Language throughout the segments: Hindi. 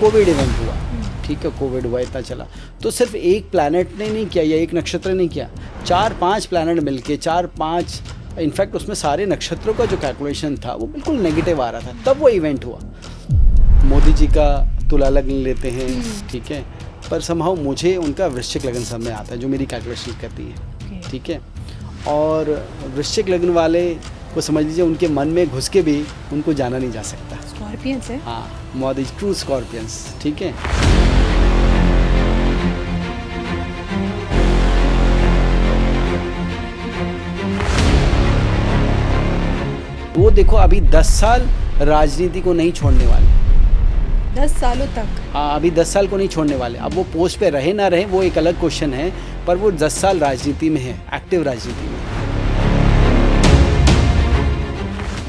कोविड इवेंट हुआ, ठीक है, कोविड हुआ, इतना चला, तो सिर्फ एक प्लैनेट ने नहीं किया या एक नक्षत्र ने किया, 4-5 प्लैनेट मिलके 4-5, इनफैक्ट उसमें सारे नक्षत्रों का जो कैलकुलेशन था वो बिल्कुल नेगेटिव आ रहा था, तब वो इवेंट हुआ। मोदी जी का तुला लग्न लेते हैं, ठीक है, पर समहाउ मुझे उनका वृश्चिक लग्न समय आता है जो मेरी कैलकुलेशन करती है, ठीक है। और वृश्चिक लग्न वाले को समझ लीजिए उनके मन में घुस के भी उनको जाना नहीं जा सकता। स्कॉर्पियंस है। हाँ, मोदी ट्रू स्कॉर्पियंस, ठीक है। वो देखो अभी 10 साल राजनीति को नहीं छोड़ने वाले, 10 सालों तक। हाँ, अभी 10 साल को नहीं छोड़ने वाले। अब वो पोस्ट पे रहे ना रहे वो एक अलग क्वेश्चन है, पर वो 10 साल राजनीति में है, एक्टिव राजनीति में।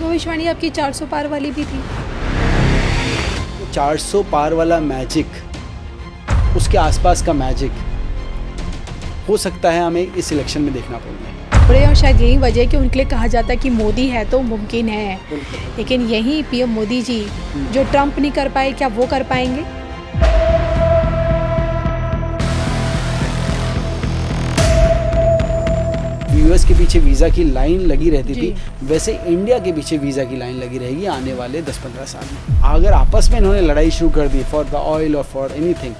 भविष्यवाणी आपकी 400 पार वाली भी थी। 400 पार वाला मैजिक, उसके आसपास का मैजिक हो सकता है हमें इस इलेक्शन में देखना पड़ेगा। और शायद यही वजह है कि उनके लिए कहा जाता है कि मोदी है तो मुमकिन है, लेकिन यही पीएम मोदी जी जो ट्रंप नहीं कर पाए, क्या वो कर पाएंगे? यूएस के पीछे वीज़ा की लाइन लगी रहती थी, वैसे इंडिया के पीछे वीज़ा की लाइन लगी रहेगी आने वाले 10-15 साल में। अगर आपस में इन्होंने लड़ाई शुरू कर दी फॉर द ऑयल और फॉर एनीथिंग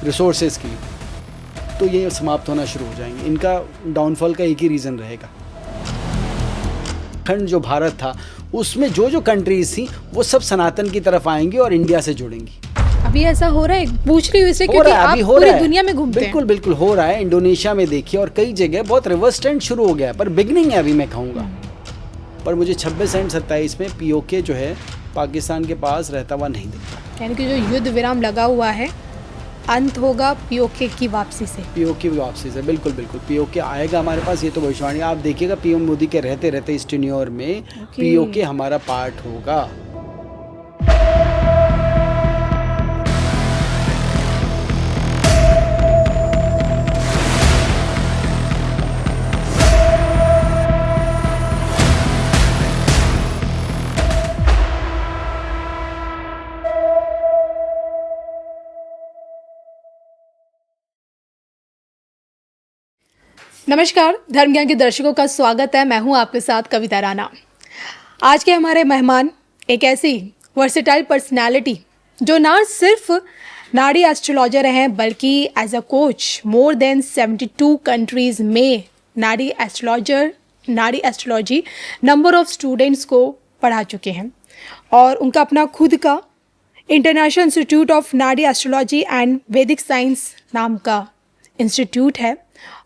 रिसोर्सेज की, तो ये समाप्त होना शुरू हो जाएंगे। इनका डाउनफॉल का एक ही रीज़न रहेगा, खंड जो भारत था उसमें जो जो कंट्रीज थी वो सब सनातन की तरफ आएंगी और इंडिया से जुड़ेंगी। अभी ऐसा हो रहा है, पूछ रही हूँ इसे क्योंकि आप पूरी दुनिया में घूमते हैं। बिल्कुल बिल्कुल हो रहा है। इंडोनेशिया में देखिए और कई जगह बहुत रिवर्स ट्रेंड शुरू हो गया है, पर बिगनिंग है अभी मैं कहूँगा। पर मुझे 26 एंड 27 में पीओके जो है पाकिस्तान के पास रहता हुआ नहीं दिखता। यानी कि जो युद्ध विराम लगा हुआ है अंत होगा पीओके की वापसी से। पीओके की वापसी से बिल्कुल बिल्कुल पीओके आएगा हमारे पास, ये तो भविष्यवाणी। आप देखिएगा पीएम मोदी के रहते रहते इस टेन्योर में पीओके हमारा पार्ट होगा। नमस्कार, धर्म ज्ञान के दर्शकों का स्वागत है। मैं हूं आपके साथ कविता राणा। आज के हमारे मेहमान एक ऐसी वर्सेटाइल पर्सनालिटी जो ना सिर्फ नाड़ी एस्ट्रोलॉजर हैं बल्कि as a coach more than 72 countries में Nadi astrology number of students को पढ़ा चुके हैं और उनका अपना खुद का इंटरनेशनल इंस्टीट्यूट ऑफ नाड़ी एस्ट्रोलॉजी एंड वैदिक साइंस नाम का इंस्टीट्यूट है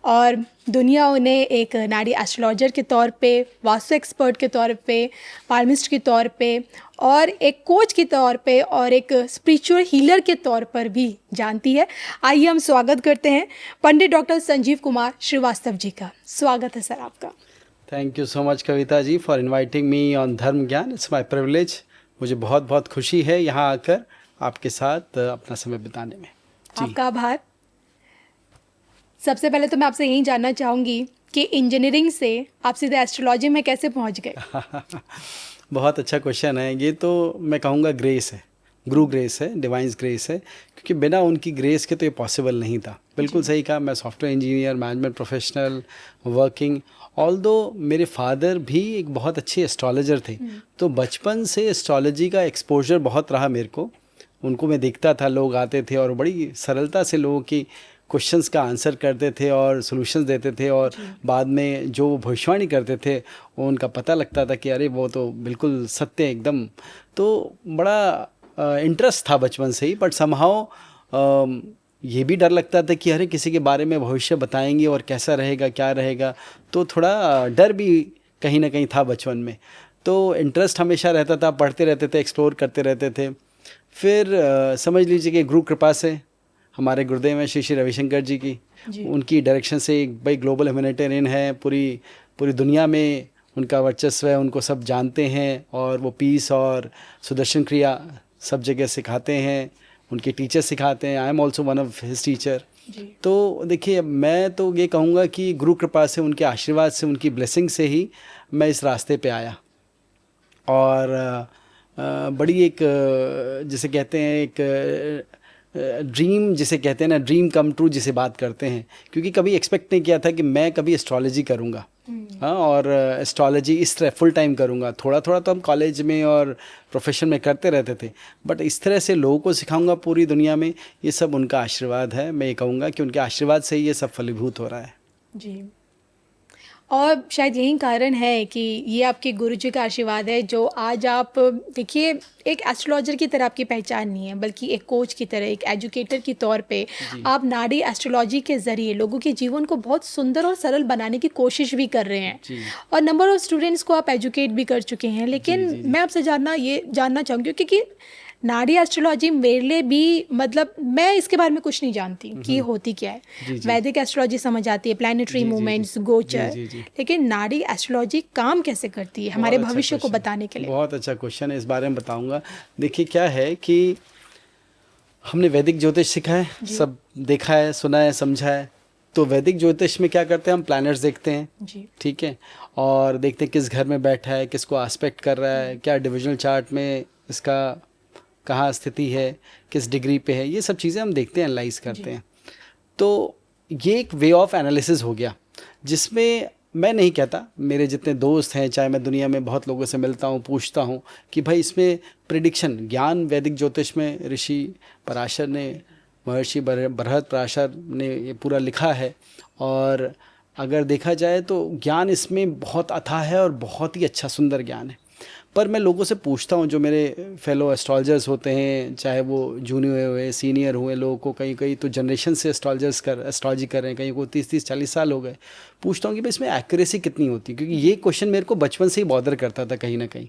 और दुनिया उन्हें एक नाड़ी एस्ट्रोलॉजर के तौर पे, वास्तु एक्सपर्ट के तौर पे, पाल्मिस्ट के तौर पे और एक कोच के तौर पे और एक स्पिरिचुअल हीलर के तौर पर भी जानती है। आइए हम स्वागत करते हैं पंडित डॉक्टर संजीव कुमार श्रीवास्तव जी का। स्वागत है सर आपका। Thank you so much Kavita ji for inviting me on Dharm Gyan. It's my privilege. मुझे बहुत बहुत खुशी है यहाँ आकर आपके साथ अपना समय बिताने में। आपका आभार। सबसे पहले तो मैं आपसे यही जानना चाहूँगी कि इंजीनियरिंग से आप सीधे एस्ट्रोलॉजी में कैसे पहुँच गए? बहुत अच्छा क्वेश्चन है ये। तो मैं कहूँगा ग्रेस है, गुरु ग्रेस है, डिवाइन्स ग्रेस है, क्योंकि बिना उनकी ग्रेस के तो ये पॉसिबल नहीं था। बिल्कुल सही कहा। मैं software engineer, management professional, working, although मेरे फादर भी एक बहुत अच्छे एस्ट्रोलॉजर थे, तो बचपन से एस्ट्रोलॉजी का एक्सपोजर बहुत रहा मेरे को। उनको मैं देखता था, लोग आते थे और बड़ी सरलता से लोगों की क्वेश्चंस का आंसर करते थे और सॉल्यूशंस देते थे, और बाद में जो भविष्यवाणी करते थे वो उनका पता लगता था कि अरे वो तो बिल्कुल सत्य एकदम। तो बड़ा इंटरेस्ट था बचपन से ही, बट समहाउ ये भी डर लगता था कि अरे किसी के बारे में भविष्य बताएंगे और कैसा रहेगा, क्या रहेगा, तो थोड़ा डर भी कहीं ना कहीं था बचपन में। तो इंटरेस्ट हमेशा रहता था, पढ़ते रहते थे, एक्सप्लोर करते रहते थे। फिर समझ लीजिए कि गुरु कृपा से हमारे गुरुदेव हैं श्री श्री रविशंकर जी की, उनकी डायरेक्शन से एक भाई ग्लोबल ह्यूमैनिटेरियन है, पूरी दुनिया में उनका वर्चस्व है, उनको सब जानते हैं और वो पीस और सुदर्शन क्रिया सब जगह सिखाते हैं, उनके टीचर सिखाते हैं। I am also one of his teacher. तो देखिए मैं तो ये कहूँगा कि गुरु कृपा से, उनके आशीर्वाद से, उनकी ब्लेसिंग से ही मैं इस रास्ते पे आया। और बड़ी एक जिसे कहते हैं एक ड्रीम जिसे कहते हैं ना, ड्रीम कम ट्रू जिसे बात करते हैं, क्योंकि कभी एक्सपेक्ट नहीं किया था कि मैं कभी एस्ट्रोलॉजी करूँगा। हाँ, और एस्ट्रोलॉजी इस तरह फुल टाइम करूँगा। थोड़ा थोड़ा तो हम कॉलेज में और प्रोफेशन में करते रहते थे, बट इस तरह से लोगों को सिखाऊंगा पूरी दुनिया में, ये सब उनका आशीर्वाद है। मैं ये कहूँगा कि उनके आशीर्वाद से ही ये सब फलीभूत हो रहा है। जी, और शायद यही कारण है कि ये आपके गुरुजी का आशीर्वाद है, जो आज आप देखिए एक एस्ट्रोलॉजर की तरह आपकी पहचान नहीं है, बल्कि एक कोच की तरह, एक एजुकेटर के तौर पे आप नाड़ी एस्ट्रोलॉजी के ज़रिए लोगों के जीवन को बहुत सुंदर और सरल बनाने की कोशिश भी कर रहे हैं, और नंबर ऑफ स्टूडेंट्स को आप एजुकेट भी कर चुके हैं। लेकिन मैं आपसे जानना चाहूँगी, क्योंकि नाड़ी एस्ट्रोलॉजी मेरे लिए भी, मतलब मैं इसके बारे में कुछ नहीं जानती कि ये होती क्या है। वैदिक एस्ट्रोलॉजी समझ आती है, प्लैनेटरी मूवमेंट्स, गोचर, लेकिन नाड़ी एस्ट्रोलॉजी काम कैसे करती है हमारे भविष्य को बताने के लिए? बहुत अच्छा क्वेश्चन है, इस बारे में बताऊंगा। देखिए क्या है कि हमने वैदिक ज्योतिष सीखा है, सब देखा है, सुना है, समझा है। तो वैदिक ज्योतिष में क्या करते हैं, हम प्लैनेट्स देखते हैं, ठीक है, और देखते हैं किस घर में बैठा है, किसको एस्पेक्ट कर रहा है, क्या डिविजनल चार्ट में इसका कहाँ स्थिति है, किस डिग्री पे है, ये सब चीज़ें हम देखते हैं, एनालाइज करते हैं। तो ये एक वे ऑफ एनालिसिस हो गया, जिसमें मैं नहीं कहता, मेरे जितने दोस्त हैं, चाहे मैं दुनिया में बहुत लोगों से मिलता हूँ, पूछता हूँ कि भाई इसमें प्रिडिक्शन ज्ञान वैदिक ज्योतिष में ऋषि पराशर ने, महर्षि बृहस्पति ने ये पूरा लिखा है, और अगर देखा जाए तो ज्ञान इसमें बहुत अथाह है और बहुत ही अच्छा सुंदर ज्ञान है। पर मैं लोगों से पूछता हूँ, जो मेरे फेलो एस्ट्रोलॉजर्स होते हैं, चाहे वो जूनियर हुए, सीनियर हुए, लोगों को कहीं तो जनरेशन से एस्ट्रोलॉजी कर रहे हैं, कहीं को 30-40 साल हो गए। पूछता हूँ कि भाई इसमें एक्यूरेसी कितनी होती है, क्योंकि ये क्वेश्चन मेरे को बचपन से ही बॉदर करता था कहीं ना कहीं।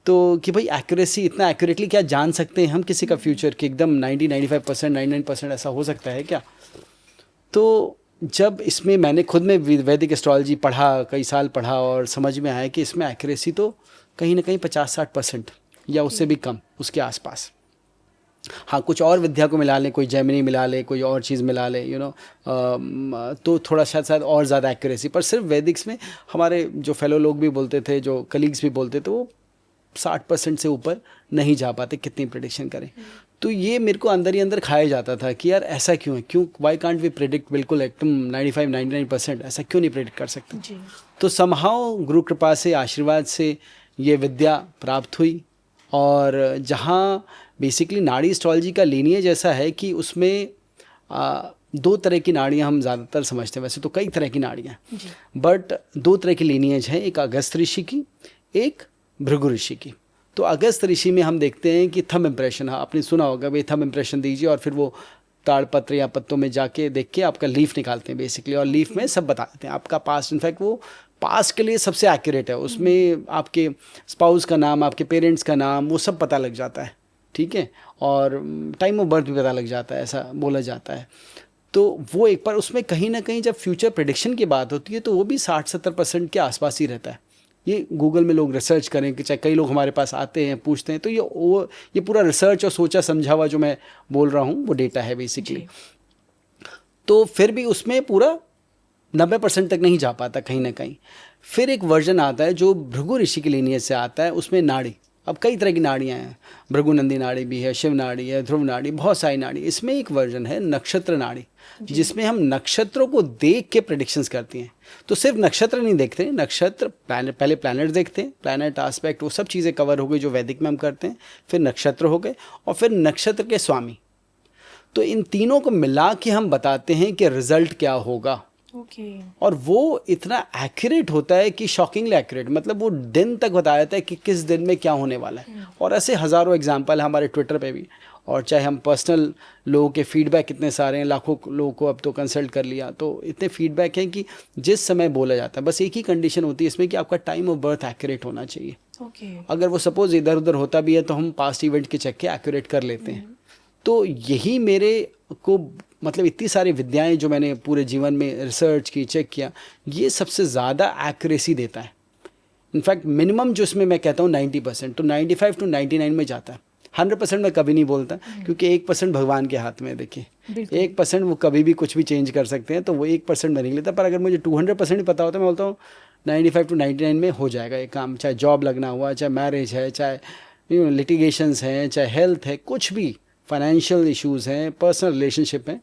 तो कि भाई एक्यूरेसी, इतना एक्यूरेटली क्या जान सकते हैं हम किसी का फ्यूचर, कि एकदम 90-95%, 99% ऐसा हो सकता है क्या? तो जब इसमें मैंने खुद में वैदिक एस्ट्रोलॉजी पढ़ा, कई साल पढ़ा, और समझ में आया कि इसमें एक्यूरेसी तो कहीं ना कहीं 50-60% या उससे भी कम, उसके आसपास। हाँ, कुछ और विद्या को मिला लें, कोई जेमिनी मिला ले, कोई और चीज़ मिला ले, तो थोड़ा शायद और ज़्यादा एक्यूरेसी। पर सिर्फ वैदिक्स में हमारे जो फेलो लोग भी बोलते थे, जो कलीग्स भी बोलते थे, वो 60% से ऊपर नहीं जा पाते, कितनी प्रिडिक्शन करें। तो ये मेरे को अंदर ही अंदर खाया जाता था कि यार ऐसा क्यों है, वाई कांट वी प्रिडिक्ट बिल्कुल एकदम 95-99%, ऐसा क्यों नहीं प्रिडिक्ट कर सकते? तो समहाउ गुरु कृपा से, आशीर्वाद से ये विद्या प्राप्त हुई, और जहाँ बेसिकली नाड़ी एस्ट्रोलॉजी का लीनिएज ऐसा है कि उसमें 2 तरह की नाड़ियाँ हम ज़्यादातर समझते हैं, वैसे तो कई तरह की नाड़ियाँ, बट 2 तरह की लीनिएज हैं, एक अगस्त ऋषि की, एक भृगु ऋषि की। तो अगस्त ऋषि में हम देखते हैं कि थंब इम्प्रेशन, हाँ आपने सुना होगा, भाई थंब इम्प्रेशन दीजिए, और फिर वो ताड़पत्र या पत्तों में जाके देख के आपका लीफ निकालते हैं बेसिकली, और लीफ में सब बता देते हैं आपका पास्ट। इनफैक्ट वो पास्ट के लिए सबसे एक्यूरेट है, उसमें आपके स्पाउस का नाम, आपके पेरेंट्स का नाम, वो सब पता लग जाता है, ठीक है, और टाइम ऑफ बर्थ भी पता लग जाता है, ऐसा बोला जाता है। तो वो एक बार उसमें कहीं ना कहीं जब फ्यूचर प्रेडिक्शन की बात होती है, तो वो भी 60-70% के आसपास ही रहता है। ये गूगल में लोग रिसर्च करें, कि चाहे कई लोग हमारे पास आते हैं, पूछते हैं, तो ये पूरा रिसर्च और सोचा समझा हुआ जो मैं बोल रहा हूँ, वो डेटा है बेसिकली। तो फिर भी उसमें पूरा 90% तक नहीं जा पाता कहीं ना कहीं। फिर एक वर्जन आता है जो भृगु ऋषि की लीनियज से आता है, उसमें नाड़ी, अब कई तरह की नाड़ियाँ हैं, भृगुनंदी नाड़ी भी है, शिव नाड़ी है, ध्रुव नाड़ी, बहुत सारी नाड़ी। इसमें एक वर्जन है नक्षत्र नाड़ी, जिसमें हम नक्षत्रों को देख के प्रेडिक्शंस करती हैं। तो सिर्फ नक्षत्र नहीं देखते, नक्षत्र पहले प्लैनेट देखते हैं, प्लैनेट एस्पेक्ट, वो सब चीज़ें कवर हो गई जो वैदिक में हम करते हैं, फिर नक्षत्र हो गए, और फिर नक्षत्र के स्वामी। तो इन तीनों को मिला के हम बताते हैं कि रिजल्ट क्या होगा। और वो इतना एक्यूरेट होता है कि शॉकिंगली एक्यूरेट, मतलब वो दिन तक बता देता है कि किस दिन में क्या होने वाला है। और ऐसे हज़ारों एग्जाम्पल है हमारे ट्विटर पे भी, और चाहे हम पर्सनल लोगों के फीडबैक इतने सारे हैं, लाखों लोगों को अब तो कंसल्ट कर लिया, तो इतने फीडबैक हैं कि जिस समय बोला जाता है, बस एक ही कंडीशन होती है इसमें कि आपका टाइम ऑफ बर्थ एक्यूरेट होना चाहिए। अगर वो सपोज इधर उधर होता भी है तो हम पास्ट इवेंट के चेक के एक्यूरेट कर लेते हैं। तो यही मेरे को, मतलब इतनी सारी विद्याएं जो मैंने पूरे जीवन में रिसर्च की, चेक किया, ये सबसे ज़्यादा एक्यूरेसी देता है। इनफैक्ट मिनिमम जो इसमें मैं कहता हूँ 90%, तो 95 to 99 में जाता है। 100% मैं कभी नहीं बोलता, क्योंकि 1% भगवान के हाथ में है। देखिए 1% वो कभी भी कुछ भी चेंज कर सकते हैं, तो वो 1% मैं नहीं लेता। पर अगर मुझे 200% ही पता होता है, मैं बोलता हूँ 95 to 99 में हो जाएगा ये काम, चाहे जॉब लगना हुआ, चाहे मैरिज है, चाहे लिटिगेशंस हैं, चाहे हेल्थ है, कुछ भी फाइनेंशियल इश्यूज़ हैं, पर्सनल रिलेशनशिप हैं,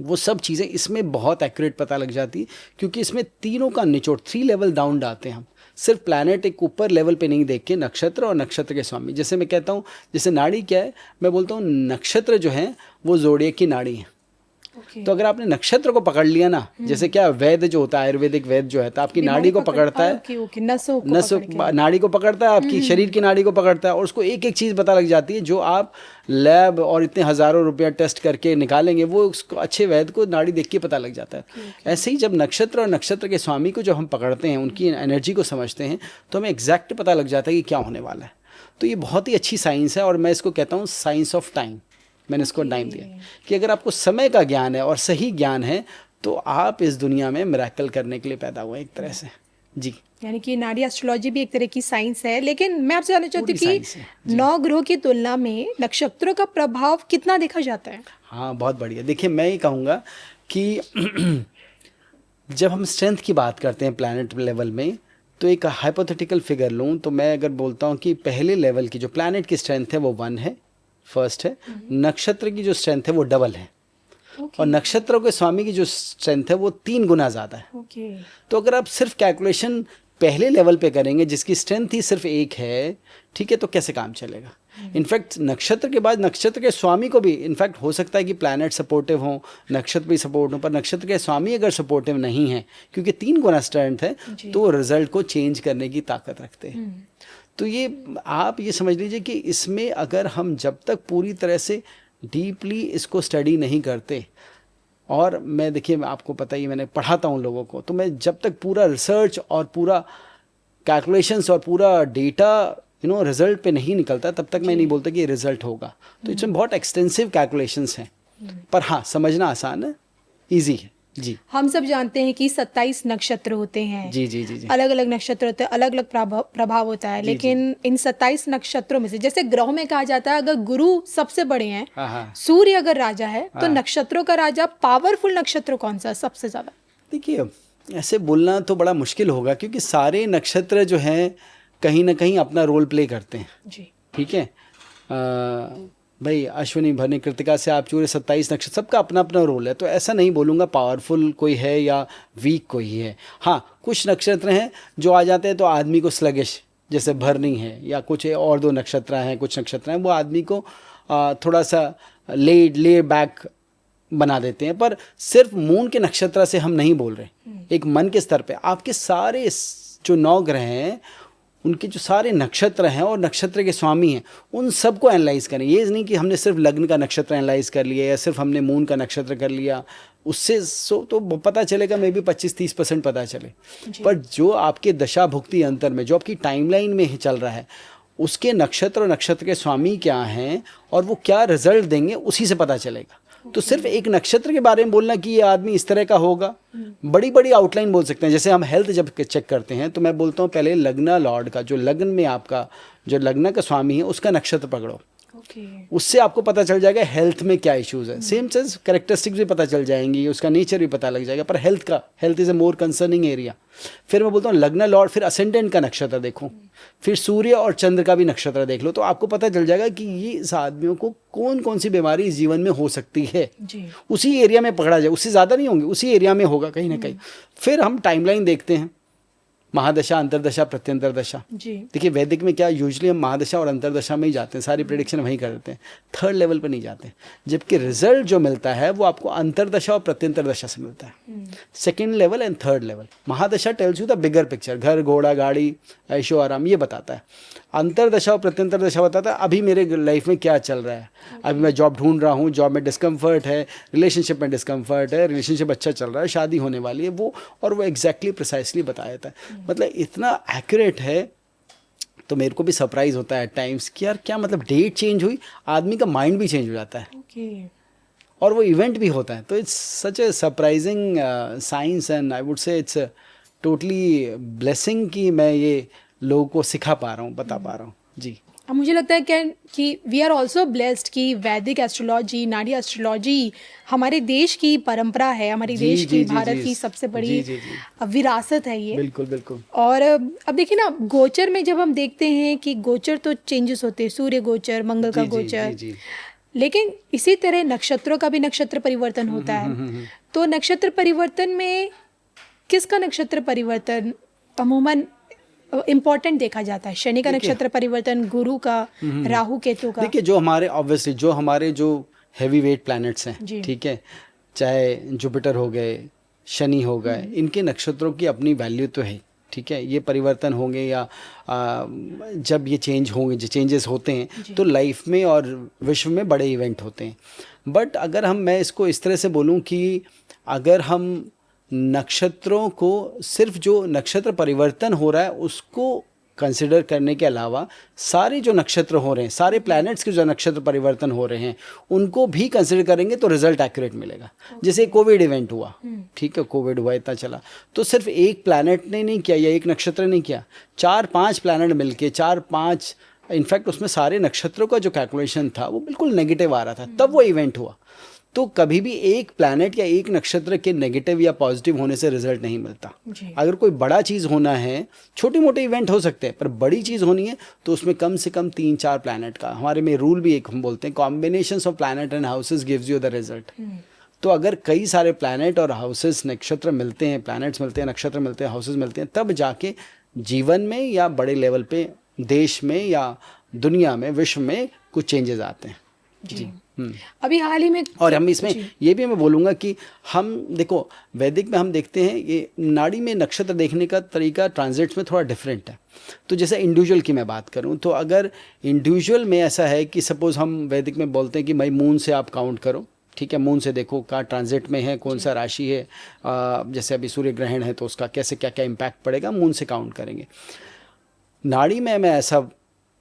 वो सब चीज़ें इसमें बहुत एक्यूरेट पता लग जाती है, क्योंकि इसमें तीनों का निचोड़ 3 लेवल डाउन डालते हैं हम। सिर्फ प्लैनेट एक ऊपर लेवल पे नहीं देख के नक्षत्र और नक्षत्र के स्वामी, जैसे मैं कहता हूँ, जैसे नाड़ी क्या है, मैं बोलता हूँ नक्षत्र जो है वो ज़ोडिएक की नाड़ी है। तो अगर आपने नक्षत्र को पकड़ लिया ना, जैसे क्या वैद्य जो होता है, आयुर्वेदिक वैद्य जो है, तो आपकी नाड़ी को पकड़ता है, नस नाड़ी को पकड़ता है, आपकी शरीर की नाड़ी को पकड़ता है, और उसको एक एक चीज़ पता लग जाती है, जो आप लैब और इतने हज़ारों रुपया टेस्ट करके निकालेंगे, वो उसको अच्छे वैद्य को नाड़ी देख के पता लग जाता है। ऐसे ही जब नक्षत्र और नक्षत्र के स्वामी को जब हम पकड़ते हैं, उनकी एनर्जी को समझते हैं, तो हमें एग्जैक्ट पता लग जाता है कि क्या होने वाला है। तो ये बहुत ही अच्छी साइंस है, और मैं इसको कहता हूँ साइंस ऑफ टाइम। मैंने इसको टाइम दिया कि अगर आपको समय का ज्ञान है और सही ज्ञान है, तो आप इस दुनिया में मिरेकल करने के लिए पैदा हुए एक तरह से। जी, यानी कि नाड़ी एस्ट्रोलॉजी भी एक तरह की साइंस है। लेकिन मैं आपसे जानना चाहती हूँ कि 9 ग्रहों की तुलना में नक्षत्रों का प्रभाव कितना देखा जाता है? हाँ, बहुत बढ़िया। देखिए, मैं ये कहूँगा कि जब हम स्ट्रेंथ की बात करते हैं प्लैनेट लेवल में, तो एक हाइपोथेटिकल फिगर लूँ तो मैं अगर बोलता हूँ कि पहले लेवल की जो प्लैनेट की स्ट्रेंथ है वो 1 है, फर्स्ट है। नक्षत्र की जो स्ट्रेंथ है वो डबल है, और नक्षत्रों के स्वामी की जो स्ट्रेंथ है वो 3 गुना ज़्यादा है। तो अगर आप सिर्फ कैलकुलेशन पहले लेवल पे करेंगे, जिसकी स्ट्रेंथ ही सिर्फ 1 है, ठीक है, तो कैसे काम चलेगा। इनफैक्ट नक्षत्र के बाद नक्षत्र के स्वामी को भी, इनफैक्ट हो सकता है कि प्लैनेट सपोर्टिव हो, नक्षत्र भी सपोर्ट हो, पर नक्षत्र के स्वामी अगर सपोर्टिव नहीं है, क्योंकि 3 गुना स्ट्रेंथ है, तो रिजल्ट को चेंज करने की ताकत रखते हैं। तो ये आप ये समझ लीजिए कि इसमें अगर हम जब तक पूरी तरह से डीपली इसको स्टडी नहीं करते, और मैं देखिए, आपको पता ही, मैंने पढ़ाता हूँ लोगों को, तो मैं जब तक पूरा रिसर्च और पूरा कैलकुलेशंस और पूरा डेटा रिजल्ट पे नहीं निकलता, तब तक मैं नहीं बोलता कि रिजल्ट होगा। तो इसमें बहुत एक्सटेंसिव कैलकुलेशंस हैं, पर हाँ, समझना आसान है, ईजी है। जी, हम सब जानते हैं कि 27 नक्षत्र होते हैं। जी जी जी जी, अलग अलग नक्षत्र होते हैं, अलग अलग प्रभाव होता है। लेकिन इन 27 नक्षत्रों में से, जैसे ग्रहों में कहा जाता है, अगर गुरु सबसे बड़े हैं, सूर्य अगर राजा है, तो नक्षत्रों का राजा पावरफुल नक्षत्र कौन सा सबसे ज्यादा? देखिए, ऐसे बोलना तो बड़ा मुश्किल होगा, क्योंकि सारे नक्षत्र जो हैं कहीं ना कहीं अपना रोल प्ले करते हैं। जी, ठीक है। भाई, अश्विनी, भरणी, कृतिका से आप चूरे 27 नक्षत्र, सबका अपना अपना रोल है। तो ऐसा नहीं बोलूँगा पावरफुल कोई है या वीक कोई है। हाँ, कुछ नक्षत्र हैं जो आ जाते हैं तो आदमी को स्लगिश, जैसे भरणी है, या कुछ और 2 नक्षत्र हैं, कुछ नक्षत्र हैं, वो आदमी को थोड़ा सा ले बैक बना देते हैं। पर सिर्फ मून के नक्षत्र से हम नहीं बोल रहे, एक मन के स्तर पे आपके सारे जो 9 ग्रह हैं, उनके जो सारे नक्षत्र हैं और नक्षत्र के स्वामी हैं, उन सबको एनालाइज करें। ये नहीं कि हमने सिर्फ लग्न का नक्षत्र एनालाइज कर लिया या सिर्फ हमने मून का नक्षत्र कर लिया, उससे तो पता चलेगा, मे बी 25-30% पता चले। पर जो आपके दशा भुक्ति अंतर में, जो आपकी टाइमलाइन में चल रहा है, उसके नक्षत्र और नक्षत्र के स्वामी क्या हैं और वो क्या रिजल्ट देंगे, उसी से पता चलेगा। तो सिर्फ एक नक्षत्र के बारे में बोलना कि ये आदमी इस तरह का होगा, बड़ी बड़ी आउटलाइन बोल सकते हैं। जैसे हम हेल्थ जब चेक करते हैं, तो मैं बोलता हूँ पहले लग्न लॉर्ड का, जो लग्न में आपका जो लग्न का स्वामी है, उसका नक्षत्र पकड़ो। उससे आपको पता चल जाएगा हेल्थ में क्या इश्यूज है। सेम चीज कैरेक्टरिस्टिक्स भी पता चल जाएंगी, उसका नेचर भी पता लग जाएगा। पर health is a more concerning area. फिर मैं बोलता हूँ लग्न लॉर्ड, फिर असेंडेंट का नक्षत्र देखो, फिर सूर्य और चंद्र का भी नक्षत्र देख लो, तो आपको पता चल जाएगा कि ये इस आदमियों को कौन कौन सी बीमारी इस जीवन में हो सकती है। उसी एरिया में पकड़ा जाए, उससे ज़्यादा नहीं होंगे, उसी एरिया में होगा कहीं ना कहीं। फिर हम टाइमलाइन देखते हैं, महादशा, अंतरदशा, प्रत्यंतर दशा। देखिए, वैदिक में क्या, यूजुअली हम महादशा और अंतरदशा में ही जाते हैं, सारी प्रेडिक्शन वहीं कर देते हैं, 3rd लेवल पर नहीं जाते। जबकि रिजल्ट जो मिलता है वो आपको अंतरदशा और प्रत्यंतर दशा से मिलता है, 2nd level and 3rd level. महादशा tells you the bigger picture, घर, घोड़ा, गाड़ी, ऐशो आराम, ये बताता है। अंतरदशा और प्रत्यंतर दशा बताता है अभी मेरे लाइफ में क्या चल रहा है, अभी मैं जॉब ढूंढ रहा हूँ, जॉब में डिस्कम्फर्ट है, रिलेशनशिप में डिस्कम्फर्ट है, रिलेशनशिप अच्छा चल रहा है, शादी होने वाली है, वो, और वो एग्जैक्टली प्रिसाइसली बता देता है। मतलब इतना एक्यूरेट है, तो मेरे को भी सरप्राइज होता है एट टाइम्स कि यार क्या, मतलब डेट चेंज हुई, आदमी का माइंड भी चेंज हो जाता है, और वो इवेंट भी होता है। तो it's such A surprising science, and I would say it's totally blessing कि मैं ये लोगों को सिखा पा रहा हूँ, बता पा रहा हूँ। जी, अब मुझे लगता है कि वी आर ऑल्सो ब्लेस्ड कि वैदिक एस्ट्रोलॉजी, नाड़ी एस्ट्रोलॉजी हमारे देश की परंपरा है, हमारे जी देश की, जी जी भारत जी की सबसे जी बड़ी जी जी विरासत है ये। बिल्कुल बिल्कुल। और अब देखिए ना, गोचर में जब हम देखते हैं कि गोचर तो चेंजेस होते हैं, सूर्य गोचर, मंगल का जी जी जी गोचर, जी। लेकिन इसी तरह नक्षत्रों का भी नक्षत्र परिवर्तन होता है। तो नक्षत्र परिवर्तन में किसका नक्षत्र परिवर्तन अमूमन इम्पोर्टेंट देखा जाता है? शनि का देखिए, नक्षत्र परिवर्तन, गुरु का, राहु केतु का? देखिए जो हमारे ऑब्वियसली जो हमारे जो हैवी वेट प्लैनेट्स हैं, जी। ठीक है, चाहे जुपिटर हो गए, शनि हो गए, इनके नक्षत्रों की अपनी वैल्यू तो है, ठीक है। ये परिवर्तन होंगे या जब ये चेंज होंगे, जो चेंजेस होते हैं तो लाइफ में और विश्व में बड़े इवेंट होते हैं। बट अगर मैं इसको इस तरह से बोलूं कि अगर हम नक्षत्रों को सिर्फ जो नक्षत्र परिवर्तन हो रहा है उसको कंसिडर करने के अलावा सारे जो नक्षत्र हो रहे हैं, सारे प्लैनेट्स के जो नक्षत्र परिवर्तन हो रहे हैं, उनको भी कंसिडर करेंगे तो रिजल्ट एक्यूरेट मिलेगा। जैसे कोविड इवेंट हुआ, ठीक है, कोविड हुआ, इतना चला, तो सिर्फ एक प्लैनेट ने नहीं किया या एक नक्षत्र ने किया, 4-5 प्लैनेट मिलके 4-5, इनफैक्ट उसमें सारे नक्षत्रों का जो कैलकुलेशन था वो बिल्कुल नेगेटिव आ रहा था, तब वो इवेंट हुआ। तो कभी भी एक प्लैनेट या एक नक्षत्र के नेगेटिव या पॉजिटिव होने से रिजल्ट नहीं मिलता। अगर कोई बड़ा चीज़ होना है, छोटे मोटे इवेंट हो सकते हैं, पर बड़ी चीज़ होनी है तो उसमें कम से कम 3-4 प्लैनेट का, हमारे में रूल भी एक हम बोलते हैं, combinations of planet and houses gives you the result. तो अगर कई सारे प्लैनेट और हाउसेस, नक्षत्र मिलते हैं, प्लैनेट्स मिलते हैं, नक्षत्र मिलते हैं, हाउसेस मिलते हैं, तब जाके जीवन में या बड़े लेवल पे देश में या दुनिया में, विश्व में कुछ चेंजेस आते हैं। जी। अभी हाल ही में, और हम इसमें ये भी मैं बोलूँगा कि हम देखो, वैदिक में हम देखते हैं ये नाड़ी में नक्षत्र देखने का तरीका ट्रांजिट्स में थोड़ा डिफरेंट है। तो जैसे इंडिविजुअल की मैं बात करूं, तो अगर इंडिविजुअल में ऐसा है कि सपोज हम वैदिक में बोलते हैं कि भाई मून से आप काउंट करो, ठीक है, मून से देखो कहाँ ट्रांजिट में है, कौन सा राशि है, जैसे अभी सूर्य ग्रहण है तो उसका कैसे क्या क्या इम्पैक्ट पड़ेगा, मून से काउंट करेंगे। नाड़ी में मैं ऐसा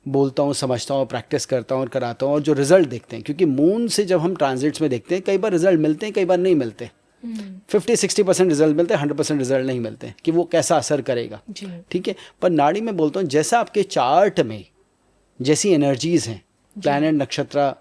बोलता हूँ, समझता हूँ, प्रैक्टिस करता हूँ और कराता हूँ, और जो रिजल्ट देखते हैं, क्योंकि मून से जब हम ट्रांजिट्स में देखते हैं कई बार रिजल्ट मिलते हैं, कई बार नहीं मिलते, 50-60% रिजल्ट मिलते हैं, 100% रिजल्ट नहीं मिलते कि वो कैसा असर करेगा, ठीक है। पर नाड़ी में बोलता हूँ जैसा आपके चार्ट में जैसी एनर्जीज़ हैं, प्लैनेट, नक्षत्र,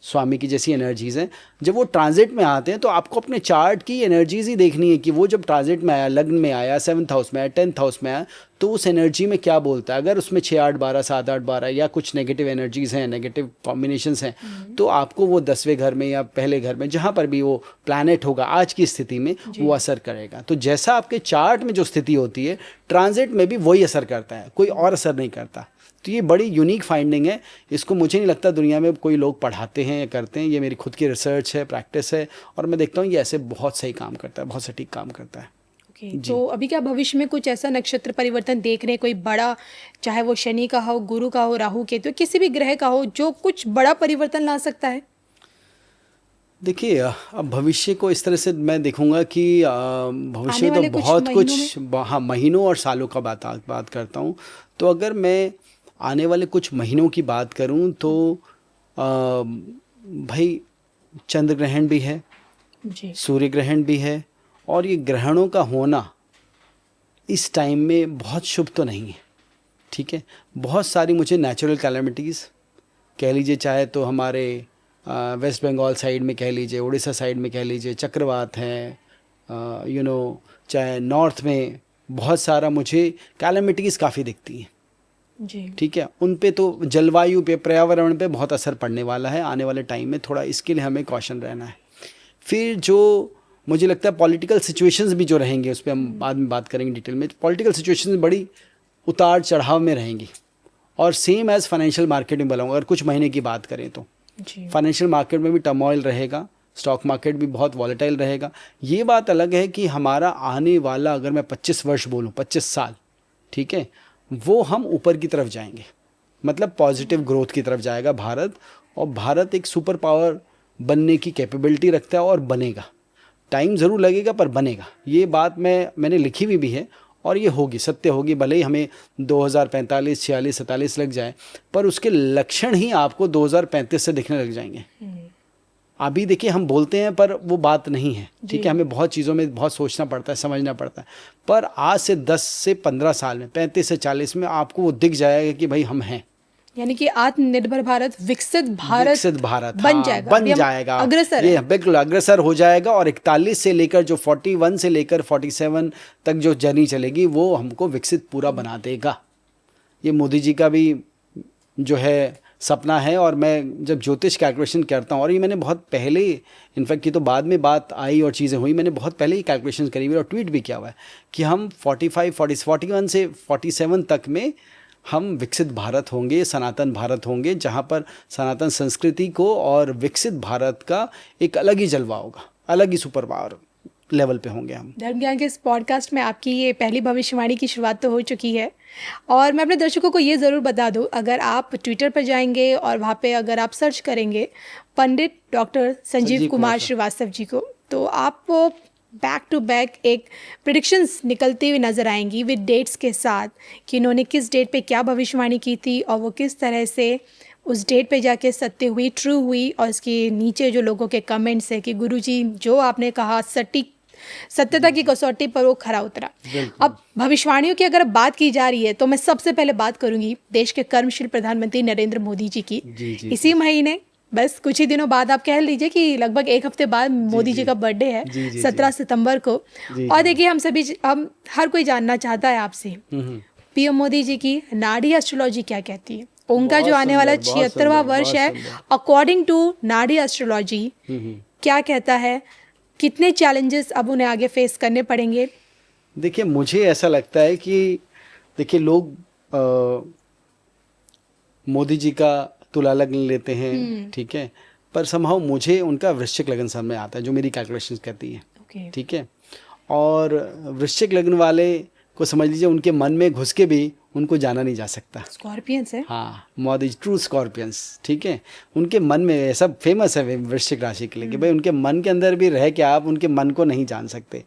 स्वामी की जैसी एनर्जीज़ हैं, जब वो ट्रांजिट में आते हैं तो आपको अपने चार्ट की एनर्जीज़ ही देखनी है कि वो जब ट्रांजिट में आया, लग्न में आया, 7th हाउस में आया, 10th हाउस में आया, तो उस एनर्जी में क्या बोलता है। अगर उसमें 6-8-12, 7-8-12 या कुछ नेगेटिव एनर्जीज़ हैं, नेगेटिव कॉम्बिनेशंस हैं, तो आपको वो 10वें घर में या पहले घर में, जहाँ पर भी वो प्लैनेट होगा आज की स्थिति में, वो असर करेगा। तो जैसा आपके चार्ट में जो स्थिति होती है, ट्रांजिट में भी वही असर करता है, कोई और असर नहीं करता। तो ये बड़ी यूनिक फाइंडिंग है, इसको मुझे नहीं लगता दुनिया में कोई लोग पढ़ाते हैं या करते हैं। ये मेरी खुद की रिसर्च है, प्रैक्टिस है, और मैं देखता हूँ ये ऐसे बहुत सही काम करता है, बहुत सटीक काम करता है। तो अभी क्या भविष्य में कुछ ऐसा नक्षत्र परिवर्तन देख रहे हैं, कोई बड़ा, चाहे वो शनि का हो, गुरु का हो, राहु केतु, किसी भी ग्रह का हो, जो कुछ बड़ा परिवर्तन ला सकता है? देखिए, अब भविष्य को इस तरह से मैं देखूंगा कि भविष्य तो बहुत कुछ, हाँ, महीनों और सालों का बात करता हूँ। तो अगर मैं आने वाले कुछ महीनों की बात करूं तो भाई चंद्र ग्रहण भी है, सूर्य ग्रहण भी है, और ये ग्रहणों का होना इस टाइम में बहुत शुभ तो नहीं है, ठीक है। बहुत सारी मुझे नेचुरल कैलेमिटीज़ कह लीजिए, चाहे तो हमारे वेस्ट बंगाल साइड में कह लीजिए, उड़ीसा साइड में कह लीजिए, चक्रवात हैं, चाहे नॉर्थ में बहुत सारा मुझे कैलेमिटीज़ काफ़ी दिखती हैं, ठीक है। उन पे तो जलवायु पे, पर्यावरण पे बहुत असर पड़ने वाला है आने वाले टाइम में, थोड़ा इसके लिए हमें कॉशन रहना है। फिर जो मुझे लगता है पॉलिटिकल सिचुएशंस भी जो रहेंगे, उस पर हम बाद में बात करेंगे डिटेल में। पॉलिटिकल सिचुएशंस बड़ी उतार चढ़ाव में रहेंगी, और सेम एज फाइनेंशियल मार्केट में बोलूँगा, अगर कुछ महीने की बात करें तो फाइनेंशियल मार्केट में भी टर्मोइल रहेगा, स्टॉक मार्केट भी बहुत वॉलेटाइल रहेगा। ये बात अलग है कि हमारा आने वाला, अगर मैं 25 वर्ष बोलूँ, 25 साल, ठीक है, वो हम ऊपर की तरफ जाएंगे, मतलब पॉजिटिव ग्रोथ की तरफ जाएगा भारत, और भारत एक सुपर पावर बनने की कैपेबिलिटी रखता है और बनेगा। टाइम ज़रूर लगेगा पर बनेगा, ये बात मैंने लिखी हुई भी है, और ये होगी, सत्य होगी। भले ही हमें 2045, 46, 47 लग जाए, पर उसके लक्षण ही आपको 2035 से दिखने लग जाएंगे। अभी देखिए हम बोलते हैं पर वो बात नहीं है, ठीक है। हमें बहुत चीज़ों में बहुत सोचना पड़ता है, समझना पड़ता है, पर आज से 10 से 15 साल में, 35 से 40 में आपको वो दिख जाएगा कि भाई हम हैं, यानी कि आत्मनिर्भर भारत विकसित भारत बन हाँ, जाएगा, बन अभी हम जाएगा, अग्रसर ये हैं। बिल्कुल अग्रसर हो जाएगा। और 41 से लेकर जो 41 से लेकर 47 तक जो जर्नी चलेगी वो हमको विकसित पूरा बना देगा। ये मोदी जी का भी जो है सपना है। और मैं जब ज्योतिष कैलकुलेशन करता हूँ, और ये मैंने बहुत पहले, इनफैक्ट ये तो बाद में बात आई और चीज़ें हुई, मैंने बहुत पहले ही कैलकुलेशन करी हुई और ट्वीट भी किया हुआ है कि हम 41 से 47 तक में हम विकसित भारत होंगे, सनातन भारत होंगे, जहाँ पर सनातन संस्कृति को और विकसित भारत का एक अलग ही जलवा होगा, अलग ही सुपर पावर लेवल पे होंगे हम। धर्म ज्ञान के इस पॉडकास्ट में आपकी ये पहली भविष्यवाणी की शुरुआत तो हो चुकी है, और मैं अपने दर्शकों को ये ज़रूर बता दूं, अगर आप ट्विटर पर जाएंगे और वहाँ पे अगर आप सर्च करेंगे पंडित डॉक्टर संजीव कुमार श्रीवास्तव जी को, तो आपको बैक टू बैक एक प्रिडिक्शंस निकलती हुई नज़र आएंगी विद डेट्स के साथ कि इन्होंने किस डेट पे क्या भविष्यवाणी की थी और वो किस तरह से उस डेट पे जाके सत्य हुई, ट्रू हुई। और इसके नीचे जो लोगों के कमेंट्स है कि गुरुजी जो आपने कहा सटीक, सत्यता की कसौटी पर वो खरा उतरा। अब भविष्यवाणियों की अगर बात की जा रही है तो मैं सबसे पहले बात करूंगी देश के कर्मशील प्रधानमंत्री नरेंद्र मोदी जी की। इसी महीने बस कुछ ही दिनों बाद, आप कह लीजिए कि लगभग एक हफ्ते बाद मोदी जी का बर्थडे है, 17 सितंबर को। और देखिए हम हर कोई जानना चाहता है आपसे पीएम मोदी जी की नाड़ी एस्ट्रोलॉजी क्या कहती है। उनका जो आने वाला 76वां वर्ष है, अकॉर्डिंग टू नाड़ी एस्ट्रोलॉजी क्या कहता है, कितने चैलेंजेस अब उन्हें आगे फेस करने पड़ेंगे। देखिए मुझे ऐसा लगता है कि देखिए लोग मोदी जी का तुला लग्न लेते हैं, ठीक है, पर समहाउ मुझे उनका वृश्चिक लग्न समझ में आता है, जो मेरी कैलकुलेशंस कहती है, ठीक है। और वृश्चिक लग्न वाले को समझ लीजिए उनके मन में घुस के भी उनको जाना नहीं जा सकता। स्कॉर्पियंस है, हाँ, मोदी ट्रू स्कॉर्पियंस, ठीक है। उनके मन में ऐसा फेमस है वृश्चिक राशि के लिए कि भाई उनके मन के अंदर भी रह के आप उनके मन को नहीं जान सकते।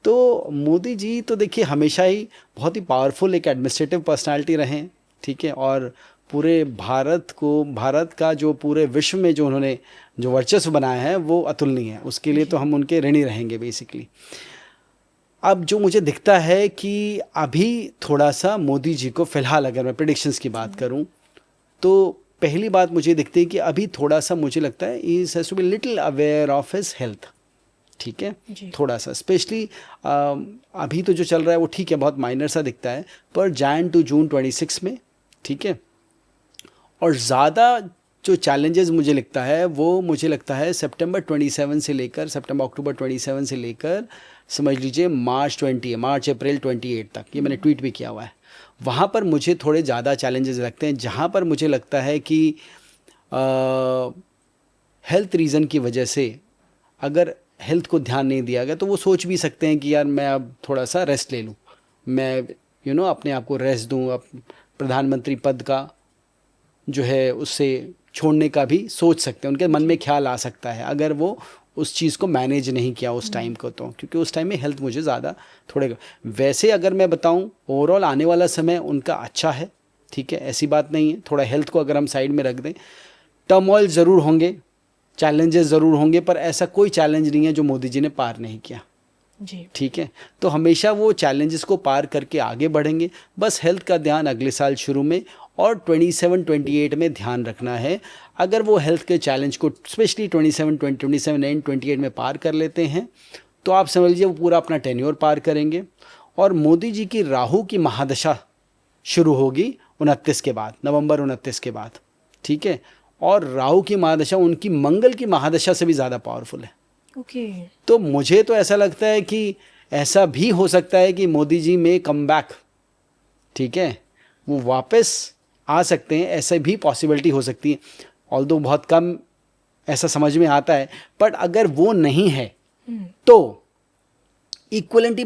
तो मोदी जी तो देखिए हमेशा ही बहुत ही पावरफुल एक एडमिनिस्ट्रेटिव पर्सनालिटी रहे, ठीक है। और पूरे भारत का जो पूरे विश्व में जो उन्होंने जो वर्चस्व बनाया है वो अतुलनीय है, उसके लिए तो हम उनके ऋणी रहेंगे बेसिकली। अब जो मुझे दिखता है कि अभी थोड़ा सा मोदी जी को फ़िलहाल अगर मैं प्रेडिक्शंस की बात करूं तो पहली बात मुझे दिखती है कि अभी थोड़ा सा मुझे लगता है is has to be little aware of his health, ठीक है। थोड़ा सा स्पेशली अभी तो जो चल रहा है वो ठीक है, बहुत माइनर सा दिखता है, पर जैन टू जून 26 में, ठीक है। और ज़्यादा जो चैलेंजेस मुझे लगता है वो मुझे लगता है सितंबर अक्टूबर 27 से लेकर समझ लीजिए मार्च अप्रैल 28 तक, ये मैंने ट्वीट भी किया हुआ है। वहाँ पर मुझे थोड़े ज़्यादा चैलेंजेस लगते हैं, जहाँ पर मुझे लगता है कि हेल्थ रीज़न की वजह से अगर हेल्थ को ध्यान नहीं दिया गया तो वो सोच भी सकते हैं कि यार मैं अब थोड़ा सा रेस्ट ले लूँ, मैं अपने आप को रेस्ट दूँ, प्रधानमंत्री पद का जो है उससे छोड़ने का भी सोच सकते हैं, उनके मन में ख्याल आ सकता है अगर वो उस चीज़ को मैनेज नहीं किया उस टाइम को, तो क्योंकि उस टाइम में हेल्थ मुझे ज़्यादा थोड़े। वैसे अगर मैं बताऊं ओवरऑल आने वाला समय उनका अच्छा है, ठीक है, ऐसी बात नहीं है। थोड़ा हेल्थ को अगर हम साइड में रख दें, टर्मोइल ज़रूर होंगे, चैलेंजेस ज़रूर होंगे, पर ऐसा कोई चैलेंज नहीं है जो मोदी जी ने पार नहीं किया जी, ठीक है। तो हमेशा वो चैलेंजेस को पार करके आगे बढ़ेंगे। बस हेल्थ का ध्यान अगले साल शुरू में और 27-28 में ध्यान रखना है। अगर वो हेल्थ के चैलेंज को स्पेशली 27 एंड 28 में पार कर लेते हैं तो आप समझ लीजिए वो पूरा अपना टेन्योर पार करेंगे। और मोदी जी की राहु की महादशा शुरू होगी 29 के बाद, नवंबर 29 के बाद, ठीक है। और राहु की महादशा उनकी मंगल की महादशा से भी ज़्यादा पावरफुल है। तो मुझे तो ऐसा लगता है कि ऐसा भी हो सकता है कि मोदी जी में कम बैक, ठीक है, वो वापस आ सकते हैं, ऐसे भी पॉसिबिलिटी हो सकती है। ऑल्दो बहुत कम ऐसा समझ में आता है, बट अगर वो नहीं है तो इक्वली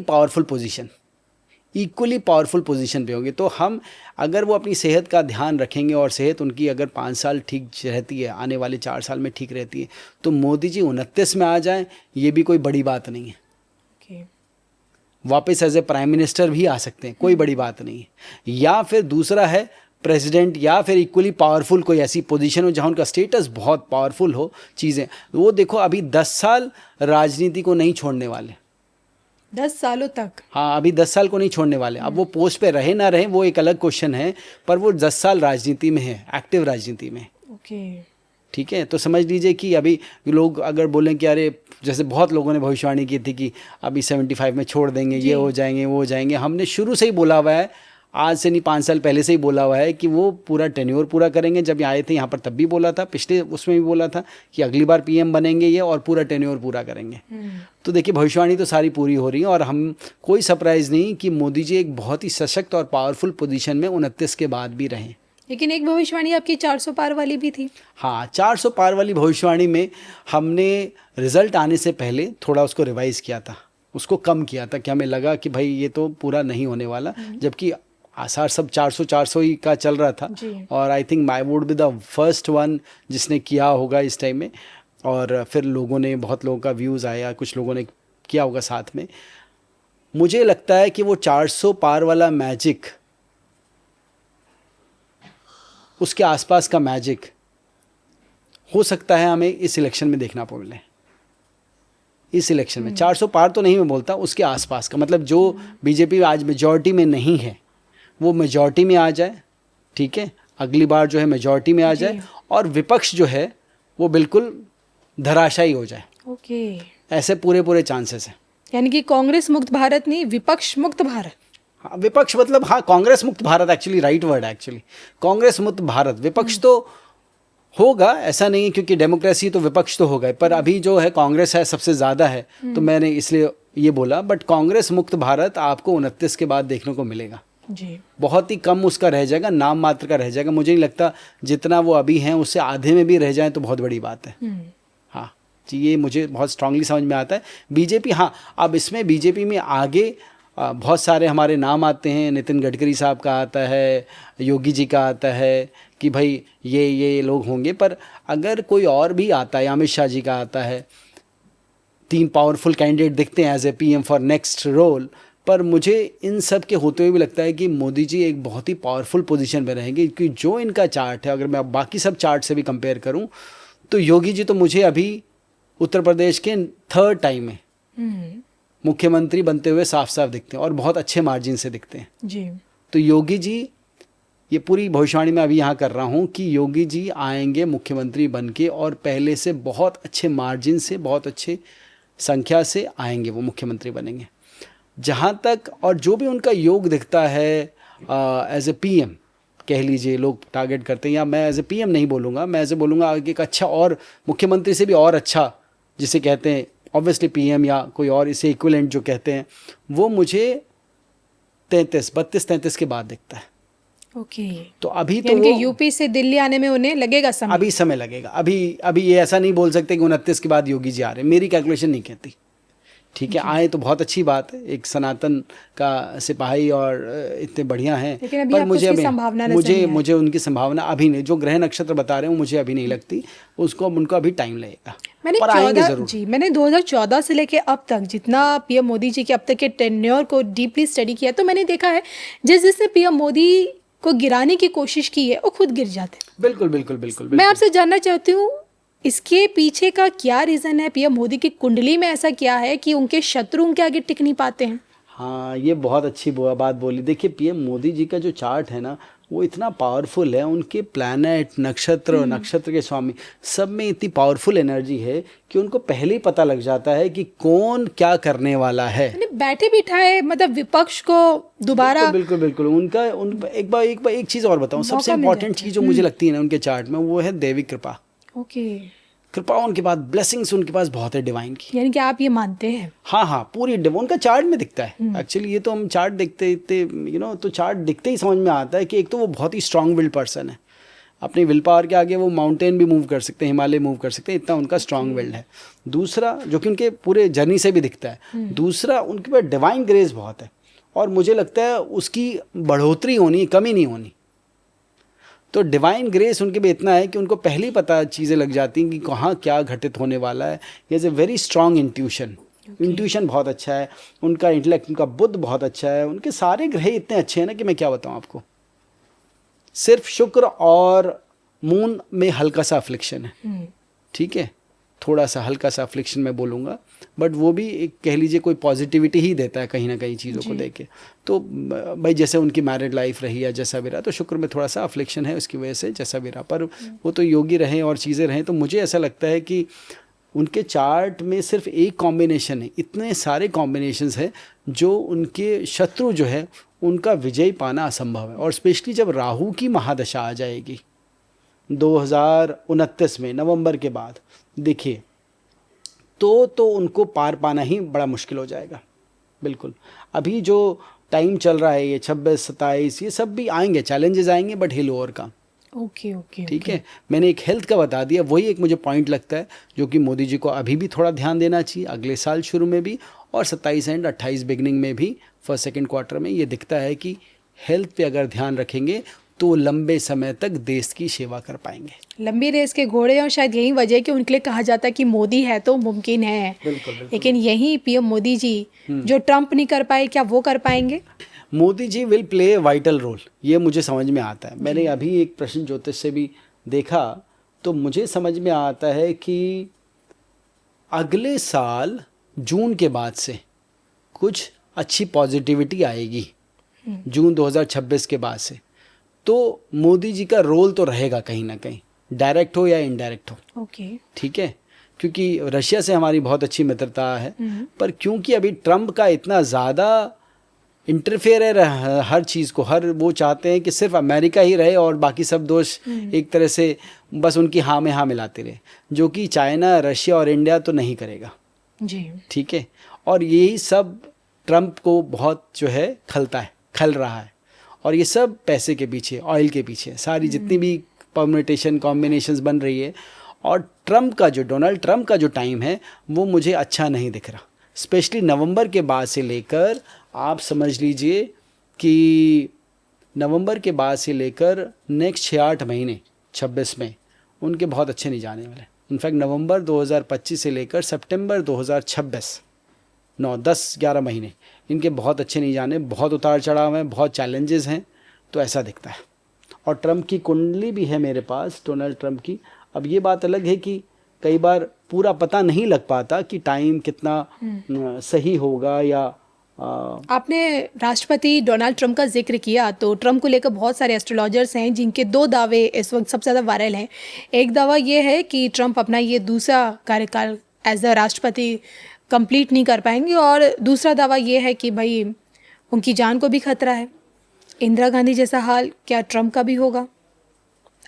पावरफुल पोजीशन पे होंगे। तो हम अगर वो अपनी सेहत का ध्यान रखेंगे और सेहत उनकी अगर 5 साल ठीक रहती है, आने वाले 4 साल में ठीक रहती है, तो मोदी जी 29 में आ जाएं, ये भी कोई बड़ी बात नहीं है। वापस एज ए प्राइम मिनिस्टर भी आ सकते हैं, कोई बड़ी बात नहीं है। या फिर दूसरा है प्रेसिडेंट, या फिर इक्वली पावरफुल कोई ऐसी पोजीशन हो जहाँ उनका स्टेटस बहुत पावरफुल हो चीज़ें। वो देखो अभी 10 साल राजनीति को नहीं छोड़ने वाले, 10 सालों तक। हाँ, अभी 10 साल को नहीं छोड़ने वाले। अब वो पोस्ट पे रहे ना रहे वो एक अलग क्वेश्चन है, पर वो 10 साल राजनीति में है, एक्टिव राजनीति में। ओके। ठीक है, तो समझ लीजिए कि अभी लोग अगर बोलें कि अरे, जैसे बहुत लोगों ने भविष्यवाणी की थी कि अभी 75 में छोड़ देंगे, ये हो जाएंगे, वो हो जाएंगे। हमने शुरू से ही बोला हुआ है, आज से नहीं 5 साल पहले से ही बोला हुआ है कि वो पूरा टेन्योर पूरा करेंगे। जब आए थे यहाँ पर तब भी बोला था, पिछले उसमें भी बोला था कि अगली बार पीएम बनेंगे ये और पूरा टेन्योर पूरा करेंगे। तो देखिए, भविष्यवाणी तो सारी पूरी हो रही है और हम कोई सरप्राइज़ नहीं कि मोदी जी एक बहुत ही सशक्त और पावरफुल पोजीशन में 29 के बाद भी रहें। लेकिन एक भविष्यवाणी आपकी 400 पार वाली भी थी। हाँ, 400 पार वाली भविष्यवाणी में हमने रिजल्ट आने से पहले थोड़ा उसको रिवाइज किया था, उसको कम किया था कि हमें लगा कि भाई ये तो पूरा नहीं होने वाला, जबकि आसार सब 400 ही का चल रहा था। और I think I would be the first one जिसने किया होगा इस टाइम में। और फिर लोगों ने, बहुत लोगों का व्यूज़ आया, कुछ लोगों ने किया होगा साथ में। मुझे लगता है कि वो 400 पार वाला मैजिक, उसके आसपास का मैजिक हो सकता है हमें इस इलेक्शन में देखना मिले। इस इलेक्शन में 400 पार तो नहीं मैं बोलता, उसके आसपास का, मतलब जो बीजेपी आज मेजॉरिटी में नहीं है वो मेजॉरिटी में आ जाए। ठीक है, अगली बार जो है मेजॉरिटी में आ जाए और विपक्ष जो है वो बिल्कुल धराशायी हो जाए। ओके। ऐसे पूरे चांसेस हैं। यानी कि कांग्रेस मुक्त भारत नहीं, विपक्ष मुक्त भारत। हाँ, विपक्ष मतलब, हाँ, कांग्रेस मुक्त भारत एक्चुअली राइट वर्ड है। एक्चुअली कांग्रेस मुक्त भारत, विपक्ष तो होगा ऐसा नहीं, क्योंकि डेमोक्रेसी तो विपक्ष तो होगा, पर अभी जो है कांग्रेस है सबसे ज़्यादा है, तो मैंने इसलिए ये बोला। बट कांग्रेस मुक्त भारत आपको 29 के बाद देखने को मिलेगा जी। बहुत ही कम उसका रह जाएगा, नाम मात्र का रह जाएगा। मुझे नहीं लगता जितना वो अभी हैं उससे आधे में भी रह जाए तो बहुत बड़ी बात है। हाँ जी, ये मुझे बहुत स्ट्रांगली समझ में आता है। बीजेपी, हाँ, अब इसमें बीजेपी में आगे बहुत सारे हमारे नाम आते हैं। नितिन गडकरी साहब का आता है, योगी जी का आता है कि भाई ये लोग होंगे। पर अगर कोई और भी आता है, अमित शाह जी का आता है, 3 पावरफुल कैंडिडेट दिखते हैं as a PM for next role. पर मुझे इन सब के होते हुए भी लगता है कि मोदी जी एक बहुत ही पावरफुल पोजीशन में रहेंगे, क्योंकि जो इनका चार्ट है, अगर मैं बाकी सब चार्ट से भी कंपेयर करूं तो योगी जी तो मुझे अभी उत्तर प्रदेश के 3rd टाइम में मुख्यमंत्री बनते हुए साफ साफ दिखते हैं और बहुत अच्छे मार्जिन से दिखते हैं जी। तो योगी जी, ये पूरी भविष्यवाणी मैं अभी यहाँ कर रहा हूँ कि योगी जी आएंगे मुख्यमंत्री बन के और पहले से बहुत अच्छे मार्जिन से, बहुत अच्छे संख्या से आएंगे, वो मुख्यमंत्री बनेंगे। जहाँ तक और जो भी उनका योग दिखता है एज ए पीएम कह लीजिए, लोग टारगेट करते हैं, या मैं एज ए पीएम नहीं बोलूँगा, मैं ऐसे बोलूँगा एक अच्छा और मुख्यमंत्री से भी और अच्छा, जिसे कहते हैं ऑब्वियसली पीएम या कोई और इसे इक्विवेलेंट जो कहते हैं, वो मुझे 32-33 के बाद दिखता है। ओके। तो अभी तो वो यूपी से दिल्ली आने में उन्हें लगेगा समय, अभी समय लगेगा। अभी ये ऐसा नहीं बोल सकते कि 29 के बाद योगी जी आ रहे हैं, मेरी कैलकुलेशन नहीं कहती। ठीक है, आए तो बहुत अच्छी बात है, एक सनातन का सिपाही और इतने बढ़िया हैं, पर मुझे उनकी संभावना अभी नहीं, जो ग्रह नक्षत्र बता रहे हूँ मुझे अभी नहीं लगती, उनको अभी टाइम लगेगा। मैंने 2014 से लेके अब तक जितना पीएम मोदी जी के अब तक के टेन्योर को डीपली स्टडी किया, तो मैंने देखा है जिसने पीएम मोदी को गिराने की कोशिश की है वो खुद गिर जाते हैं। बिल्कुल। मैं आपसे जानना चाहती हूँ इसके पीछे का क्या रीज़न है? पीएम मोदी की कुंडली में ऐसा क्या है कि उनके शत्रु उनके आगे टिक नहीं पाते हैं? हाँ, ये बहुत अच्छी बात बोली। देखिए, पीएम मोदी जी का जो चार्ट है ना, वो इतना पावरफुल है, उनके प्लैनेट, नक्षत्र के स्वामी सब में इतनी पावरफुल एनर्जी है कि उनको पहले ही पता लग जाता है कि कौन क्या करने वाला है। बैठे बिठाए मतलब विपक्ष को दोबारा बिल्कुल उनका एक चीज़ और बताऊँ, सबसे इम्पोर्टेंट चीज़ जो मुझे लगती है ना उनके चार्ट में, वो है दैविक कृपा। ओके। कृपा उनके पास, ब्लेसिंग्स उनके पास बहुत है डिवाइन की। यानी कि आप ये मानते हैं? हाँ, पूरी उनका चार्ट में दिखता है। एक्चुअली ये तो हम चार्ट देखते तो चार्ट दिखते ही समझ में आता है कि एक तो वो बहुत ही स्ट्रांग विल पर्सन है, अपनी विल पावर के आगे वो माउंटेन भी मूव कर सकते हैं, हिमालय मूव कर सकते हैं, इतना उनका स्ट्रांग विल्ड है। दूसरा, जो कि उनके पूरे जर्नी से भी दिखता है, दूसरा उनके पास डिवाइन ग्रेस बहुत है और मुझे लगता है उसकी बढ़ोतरी होनी, कमी नहीं होनी। तो डिवाइन ग्रेस उनके भी इतना है कि उनको पहले ही पता चीज़ें लग जाती हैं कि कहाँ क्या घटित होने वाला है। ये is a very strong intuition बहुत अच्छा है उनका, इंटेलेक्ट, उनका बुद्ध बहुत अच्छा है, उनके सारे ग्रह इतने अच्छे हैं ना कि मैं क्या बताऊँ आपको। सिर्फ शुक्र और मून में हल्का सा अफ्लिक्शन है, ठीक है, थोड़ा सा हल्का सा अफ्लिक्शन मैं बोलूँगा, बट वो भी एक कह लीजिए कोई पॉजिटिविटी ही देता है कहीं ना कहीं चीज़ों को देख के। तो भाई जैसे उनकी मैरिड लाइफ रही या जैसा भी रहा, तो शुक्र में थोड़ा सा अफ्लिक्शन है उसकी वजह से, जैसा भी रहा, पर वो तो योगी रहें और चीज़ें रहें। तो मुझे ऐसा लगता है कि उनके चार्ट में सिर्फ एक कॉम्बिनेशन है, इतने सारे कॉम्बिनेशंस हैं जो उनके शत्रु जो है उनका विजय पाना असंभव है। और स्पेशली जब राहु की महादशा आ जाएगी 2029 में नवंबर के बाद, देखिए तो उनको पार पाना ही बड़ा मुश्किल हो जाएगा। बिल्कुल अभी जो टाइम चल रहा है ये 26-27 ये सब भी आएंगे, चैलेंजेस आएंगे, बट हिल ओवर का। ओके ठीक है, मैंने एक हेल्थ का बता दिया, वही एक मुझे पॉइंट लगता है जो कि मोदी जी को अभी भी थोड़ा ध्यान देना चाहिए, अगले साल शुरू में भी और 27 एंड 28 बिगनिंग में भी, फर्स्ट सेकंड क्वार्टर में। ये दिखता है कि हेल्थ पे अगर ध्यान रखेंगे तो लंबे समय तक देश की सेवा कर पाएंगे। लंबी रेस के घोड़े, और शायद यही वजह है कि उनके लिए कहा जाता है कि मोदी है तो मुमकिन है। बिल्कुल। लेकिन यही पीएम मोदी जी जो ट्रंप नहीं कर पाए, क्या वो कर पाएंगे? Modi ji will play vital role, ये मुझे समझ में आता है। मैंने अभी एक प्रश्न ज्योतिष से भी देखा तो मुझे समझ में आता है कि अगले साल जून के बाद से कुछ अच्छी पॉजिटिविटी आएगी, जून 2026 के बाद से। तो मोदी जी का रोल तो रहेगा कहीं ना कहीं, डायरेक्ट हो या इनडायरेक्ट हो। ओके, ठीक है, क्योंकि रशिया से हमारी बहुत अच्छी मित्रता है, पर क्योंकि अभी ट्रंप का इतना ज़्यादा इंटरफेयर है हर चीज़ को, हर वो चाहते हैं कि सिर्फ अमेरिका ही रहे और बाकी सब दोष एक तरह से बस उनकी हाँ में हाँ मिलाते रहे, जो कि चाइना, रशिया और इंडिया तो नहीं करेगा जी। ठीक है। और यही सब ट्रंप को बहुत जो है खल रहा है, और ये सब पैसे के पीछे, ऑयल के पीछे, सारी जितनी भी परम्यूटेशन कॉम्बिनेशंस बन रही है। और ट्रंप का जो, डोनाल्ड ट्रंप का जो टाइम है वो मुझे अच्छा नहीं दिख रहा, स्पेशली नवंबर के बाद से लेकर आप समझ लीजिए कि नवंबर के बाद से लेकर नेक्स्ट 6-8 महीने 26 में उनके बहुत अच्छे नहीं जाने वाले। इनफैक्ट नवंबर 2025 से लेकर सितंबर 2026 9-10-11 महीने इनके बहुत अच्छे नहीं जाने, बहुत उतार चढ़ाव हैं, बहुत चैलेंजेस हैं, तो ऐसा दिखता है। और ट्रंप की कुंडली भी है मेरे पास, डोनाल्ड ट्रंप की। अब ये बात अलग है कि कई बार पूरा पता नहीं लग पाता कि टाइम कितना सही होगा या आपने राष्ट्रपति डोनाल्ड ट्रंप का जिक्र किया, तो ट्रंप को लेकर बहुत सारे एस्ट्रोलॉजर्स हैं जिनके 2 दावे इस वक्त सबसे ज़्यादा वायरल हैं। एक दावा ये है कि ट्रंप अपना ये दूसरा कार्यकाल एज अ राष्ट्रपति कंप्लीट नहीं कर पाएंगे, और दूसरा दावा ये है कि भाई उनकी जान को भी खतरा है। इंदिरा गांधी जैसा हाल क्या ट्रंप का भी होगा?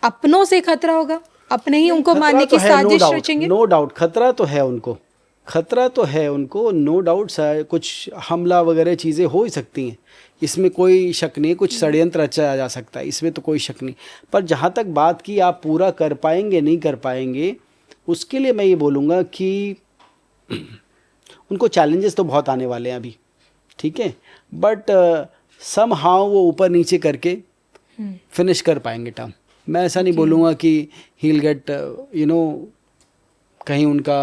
अपनों से खतरा होगा, अपने ही उनको मारने की साजिश रचेंगे? नो डाउट खतरा तो है उनको, खतरा तो है उनको, नो डाउट। कुछ हमला वगैरह चीज़ें हो ही सकती हैं, इसमें कोई शक नहीं, कुछ षड्यंत्र रचा जा सकता है, इसमें तो कोई शक नहीं। पर जहाँ तक बात की आप पूरा कर पाएंगे नहीं कर पाएंगे, उसके लिए मैं ये बोलूँगा कि उनको चैलेंजेस तो बहुत आने वाले हैं अभी, ठीक है, बट सम हाउ वो ऊपर नीचे करके फिनिश कर पाएंगे टर्म। मैं ऐसा नहीं बोलूँगा कि ही विल गेट कहीं उनका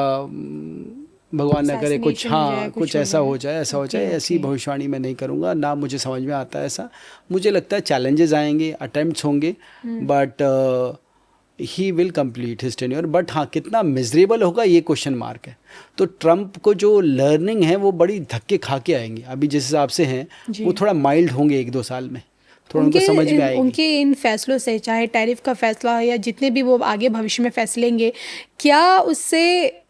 भगवान न करे कुछ, हाँ कुछ ऐसा हो जाए, ऐसी भविष्यवाणी मैं नहीं करूँगा, ना मुझे समझ में आता है ऐसा। मुझे लगता है चैलेंजेस आएंगे, अटेम्प्ट्स होंगे, but he will complete his tenure. But हाँ, कितना मिजरेबल होगा ये क्वेश्चन मार्क है। तो ट्रंप को जो लर्निंग है वो बड़ी धक्के खा के आएंगे, अभी जिस हिसाब से हैं वो थोड़ा माइल्ड होंगे 1-2 साल में, थोड़ा उनको समझ में आएगी। उनके इन फैसलों से, चाहे टैरिफ का फैसला या जितने भी वो आगे भविष्य में फैसले लेंगे, क्या उससे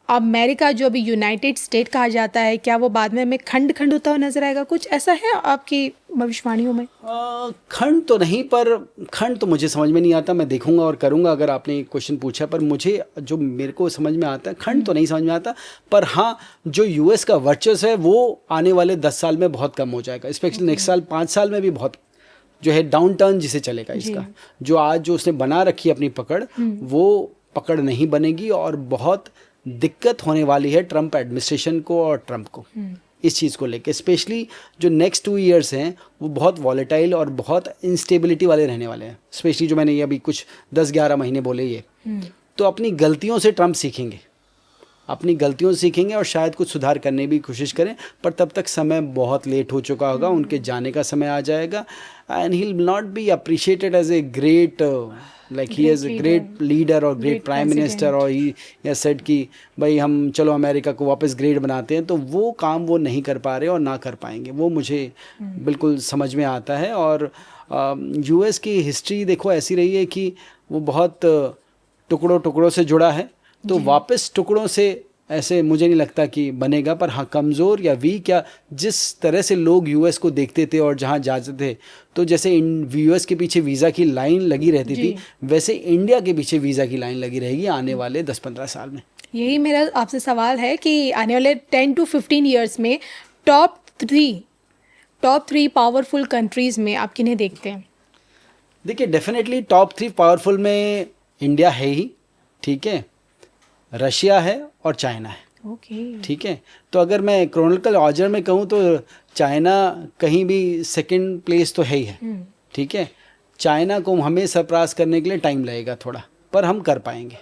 अमेरिका जो अभी यूनाइटेड स्टेट कहा जाता है, क्या वो बाद में हमें खंड खंड होता हुआ नजर आएगा? कुछ ऐसा है आपकी भविष्यवाणियों में? खंड तो नहीं, पर खंड तो मुझे समझ में नहीं आता, मैं देखूंगा और करूंगा अगर आपने क्वेश्चन पूछा। पर मुझे जो मेरे को समझ में आता है, खंड तो नहीं समझ में आता, पर हाँ जो यूएस का वर्चस्व है वो आने वाले 10 साल में बहुत कम हो जाएगा, स्पेशली नेक्स्ट साल 5 साल में भी बहुत जो है डाउन टर्न जिसे चलेगा इसका। जो आज जो उसने बना रखी है अपनी पकड़, वो पकड़ नहीं बनेगी और बहुत दिक्कत होने वाली है ट्रंप एडमिनिस्ट्रेशन को और ट्रंप को इस चीज़ को लेके। स्पेशली जो नेक्स्ट 2 ईयर्स हैं वो बहुत वॉलेटाइल और बहुत इंस्टेबिलिटी वाले रहने वाले हैं, स्पेशली जो मैंने ये अभी कुछ 10-11 महीने बोले ये। तो अपनी गलतियों से ट्रंप सीखेंगे, अपनी गलतियों से सीखेंगे और शायद कुछ सुधार करने की कोशिश करें, पर तब तक समय बहुत लेट हो चुका होगा, उनके जाने का समय आ जाएगा and he will not be appreciated as a great like he is a great leader और ग्रेट प्राइम मिनिस्टर, और ही हैज सेड कि भाई हम चलो अमेरिका को वापस ग्रेट बनाते हैं, तो वो काम वो नहीं कर पा रहे और ना कर पाएंगे, वो मुझे बिल्कुल समझ में आता है। और यूएस की हिस्ट्री देखो ऐसी रही है कि वो बहुत टुकड़ों टुकड़ों से जुड़ा है, तो वापस टुकड़ों से ऐसे मुझे नहीं लगता कि बनेगा। पर हाँ, कमज़ोर या वीक या जिस तरह से लोग यूएस को देखते थे और जहाँ जाते थे, तो जैसे यूएस के पीछे वीज़ा की लाइन लगी रहती थी, वैसे इंडिया के पीछे वीज़ा की लाइन लगी रहेगी आने वाले 10-15 साल में। यही मेरा आपसे सवाल है कि आने वाले 10 to 15 ईयर्स में टॉप थ्री पावरफुल कंट्रीज़ में आप किन्हें देखते हैं? देखिए, डेफिनेटली टॉप 3 पावरफुल में इंडिया है ही, ठीक है, रशिया है और चाइना है। ओके, ठीक है, तो अगर मैं क्रोनोलॉजिकल ऑर्डर में कहूँ तो चाइना कहीं भी सेकंड प्लेस तो है ही है। ठीक है, चाइना को हमें सरपास करने के लिए टाइम लगेगा थोड़ा, पर हम कर पाएंगे।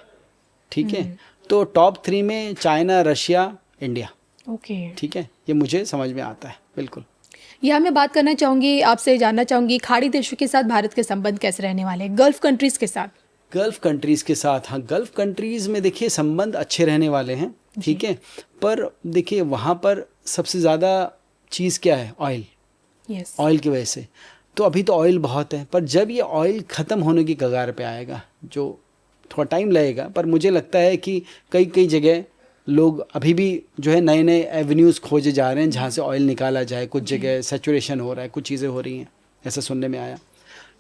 ठीक है, तो टॉप 3 में चाइना, रशिया, इंडिया। ओके, ठीक है, ये मुझे समझ में आता है बिल्कुल। यहाँ मैं बात करना चाहूँगी, आपसे जानना चाहूँगी, खाड़ी देशों के साथ भारत के संबंध कैसे रहने वाले हैं, गल्फ कंट्रीज़ के साथ? गल्फ़ कंट्रीज़ के साथ, हाँ, गल्फ़ कंट्रीज़ में देखिए संबंध अच्छे रहने वाले हैं। ठीक है, पर देखिए वहाँ पर सबसे ज़्यादा चीज़ क्या है? ऑयल। यस, ऑयल की वजह से, तो अभी तो ऑयल बहुत है, पर जब ये ऑयल ख़त्म होने की कगार पे आएगा, जो थोड़ा टाइम लगेगा, पर मुझे लगता है कि कई कई जगह लोग अभी भी जो है नए नए एवेन्यूज़ खोजे जा रहे हैं जहाँ से ऑयल निकाला जाए। कुछ जगह सैचुरेशन हो रहा है, कुछ चीज़ें हो रही हैं, ऐसा सुनने में आया।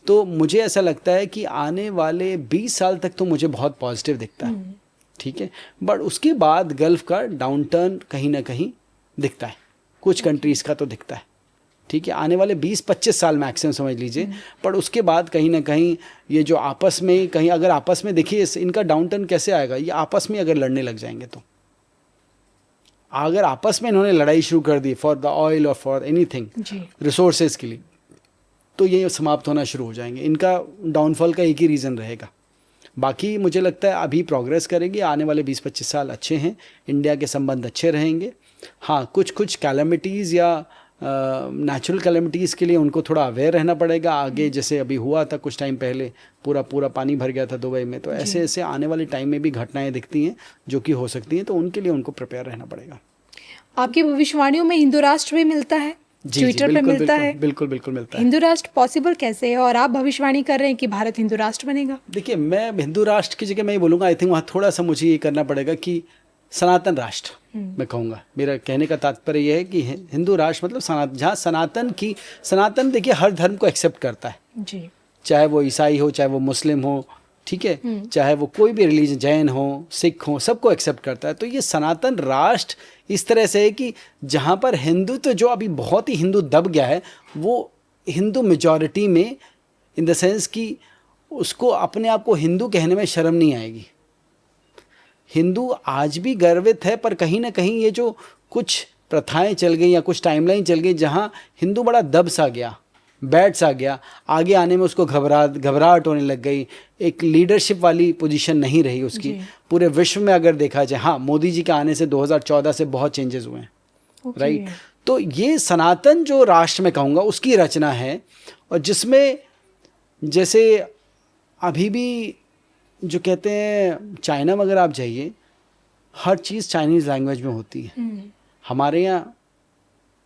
तो मुझे ऐसा लगता है कि आने वाले 20 साल तक तो मुझे बहुत पॉजिटिव दिखता है। ठीक है, बट उसके बाद गल्फ़ का डाउन टर्न कहीं ना कहीं दिखता है, कुछ कंट्रीज़ का तो दिखता है। ठीक है, आने वाले 20-25 साल मैक्सिमम समझ लीजिए, पर उसके बाद कहीं ना कहीं ये जो आपस में कहीं अगर आपस में देखिए इनका डाउन टर्न कैसे आएगा, ये आपस में अगर लड़ने लग जाएंगे, तो अगर आपस में इन्होंने लड़ाई शुरू कर दी फॉर द ऑयल और फॉर एनीथिंग रिसोर्सेज के लिए, तो ये समाप्त होना शुरू हो जाएंगे। इनका डाउनफॉल का एक ही रीज़न रहेगा। बाकी मुझे लगता है अभी प्रोग्रेस करेगी, आने वाले 20-25 साल अच्छे हैं, इंडिया के संबंध अच्छे रहेंगे। हाँ, कुछ कैलेमिटीज़ या नेचुरल कैलेमिटीज़ के लिए उनको थोड़ा अवेयर रहना पड़ेगा आगे, जैसे अभी हुआ था कुछ टाइम पहले, पूरा पानी भर गया था दुबई में, तो ऐसे ऐसे आने वाले टाइम में भी घटनाएं दिखती हैं जो कि हो सकती हैं, तो उनके लिए उनको प्रिपेयर रहना पड़ेगा। आपकी भविष्यवाणियों में हिंदू राष्ट्र भी मिलता है, ट्विटर पे मिलता है। बिल्कुल मिलता है। हिंदू राष्ट्र पॉसिबल कैसे है, और आप भविष्यवाणी कर रहे हैं कि भारत हिंदू राष्ट्र बनेगा? देखिए, मैं हिंदू राष्ट्र की जगह मैं ये बोलूँगा, आई थिंक वहाँ थोड़ा सा मुझे ये करना पड़ेगा कि सनातन राष्ट्र मैं कहूँगा। मेरा कहने का तात्पर्य यह है कि हिंदू राष्ट्र मतलब जहाँ सनातन देखिए हर धर्म को एक्सेप्ट करता है जी, चाहे वो ईसाई हो, चाहे वो मुस्लिम हो, ठीक है, चाहे वो कोई भी रिलीजन, जैन हो, सिख हो, सबको एक्सेप्ट करता है। तो ये सनातन राष्ट्र इस तरह से है कि जहाँ पर हिंदू तो जो अभी बहुत ही हिंदू दब गया है, वो हिंदू मेजॉरिटी में इन द सेंस कि उसको अपने आप को हिंदू कहने में शर्म नहीं आएगी। हिंदू आज भी गर्वित है, पर कहीं ना कहीं ये जो कुछ प्रथाएं चल गई या कुछ टाइमलाइन चल गई जहाँ हिंदू बड़ा दब सा गया, बैठ सा गया, आगे आने में उसको घबराहट होने लग गई, एक लीडरशिप वाली पोजीशन नहीं रही उसकी पूरे विश्व में अगर देखा जाए। हाँ, मोदी जी के आने से 2014 से बहुत चेंजेस हुए हैं, राइट। तो ये सनातन जो राष्ट्र में कहूँगा उसकी रचना है, और जिसमें जैसे अभी भी जो कहते हैं चाइना में अगर आप जाइए, हर चीज़ चाइनीज़ लैंग्वेज में होती है। हमारे यहाँ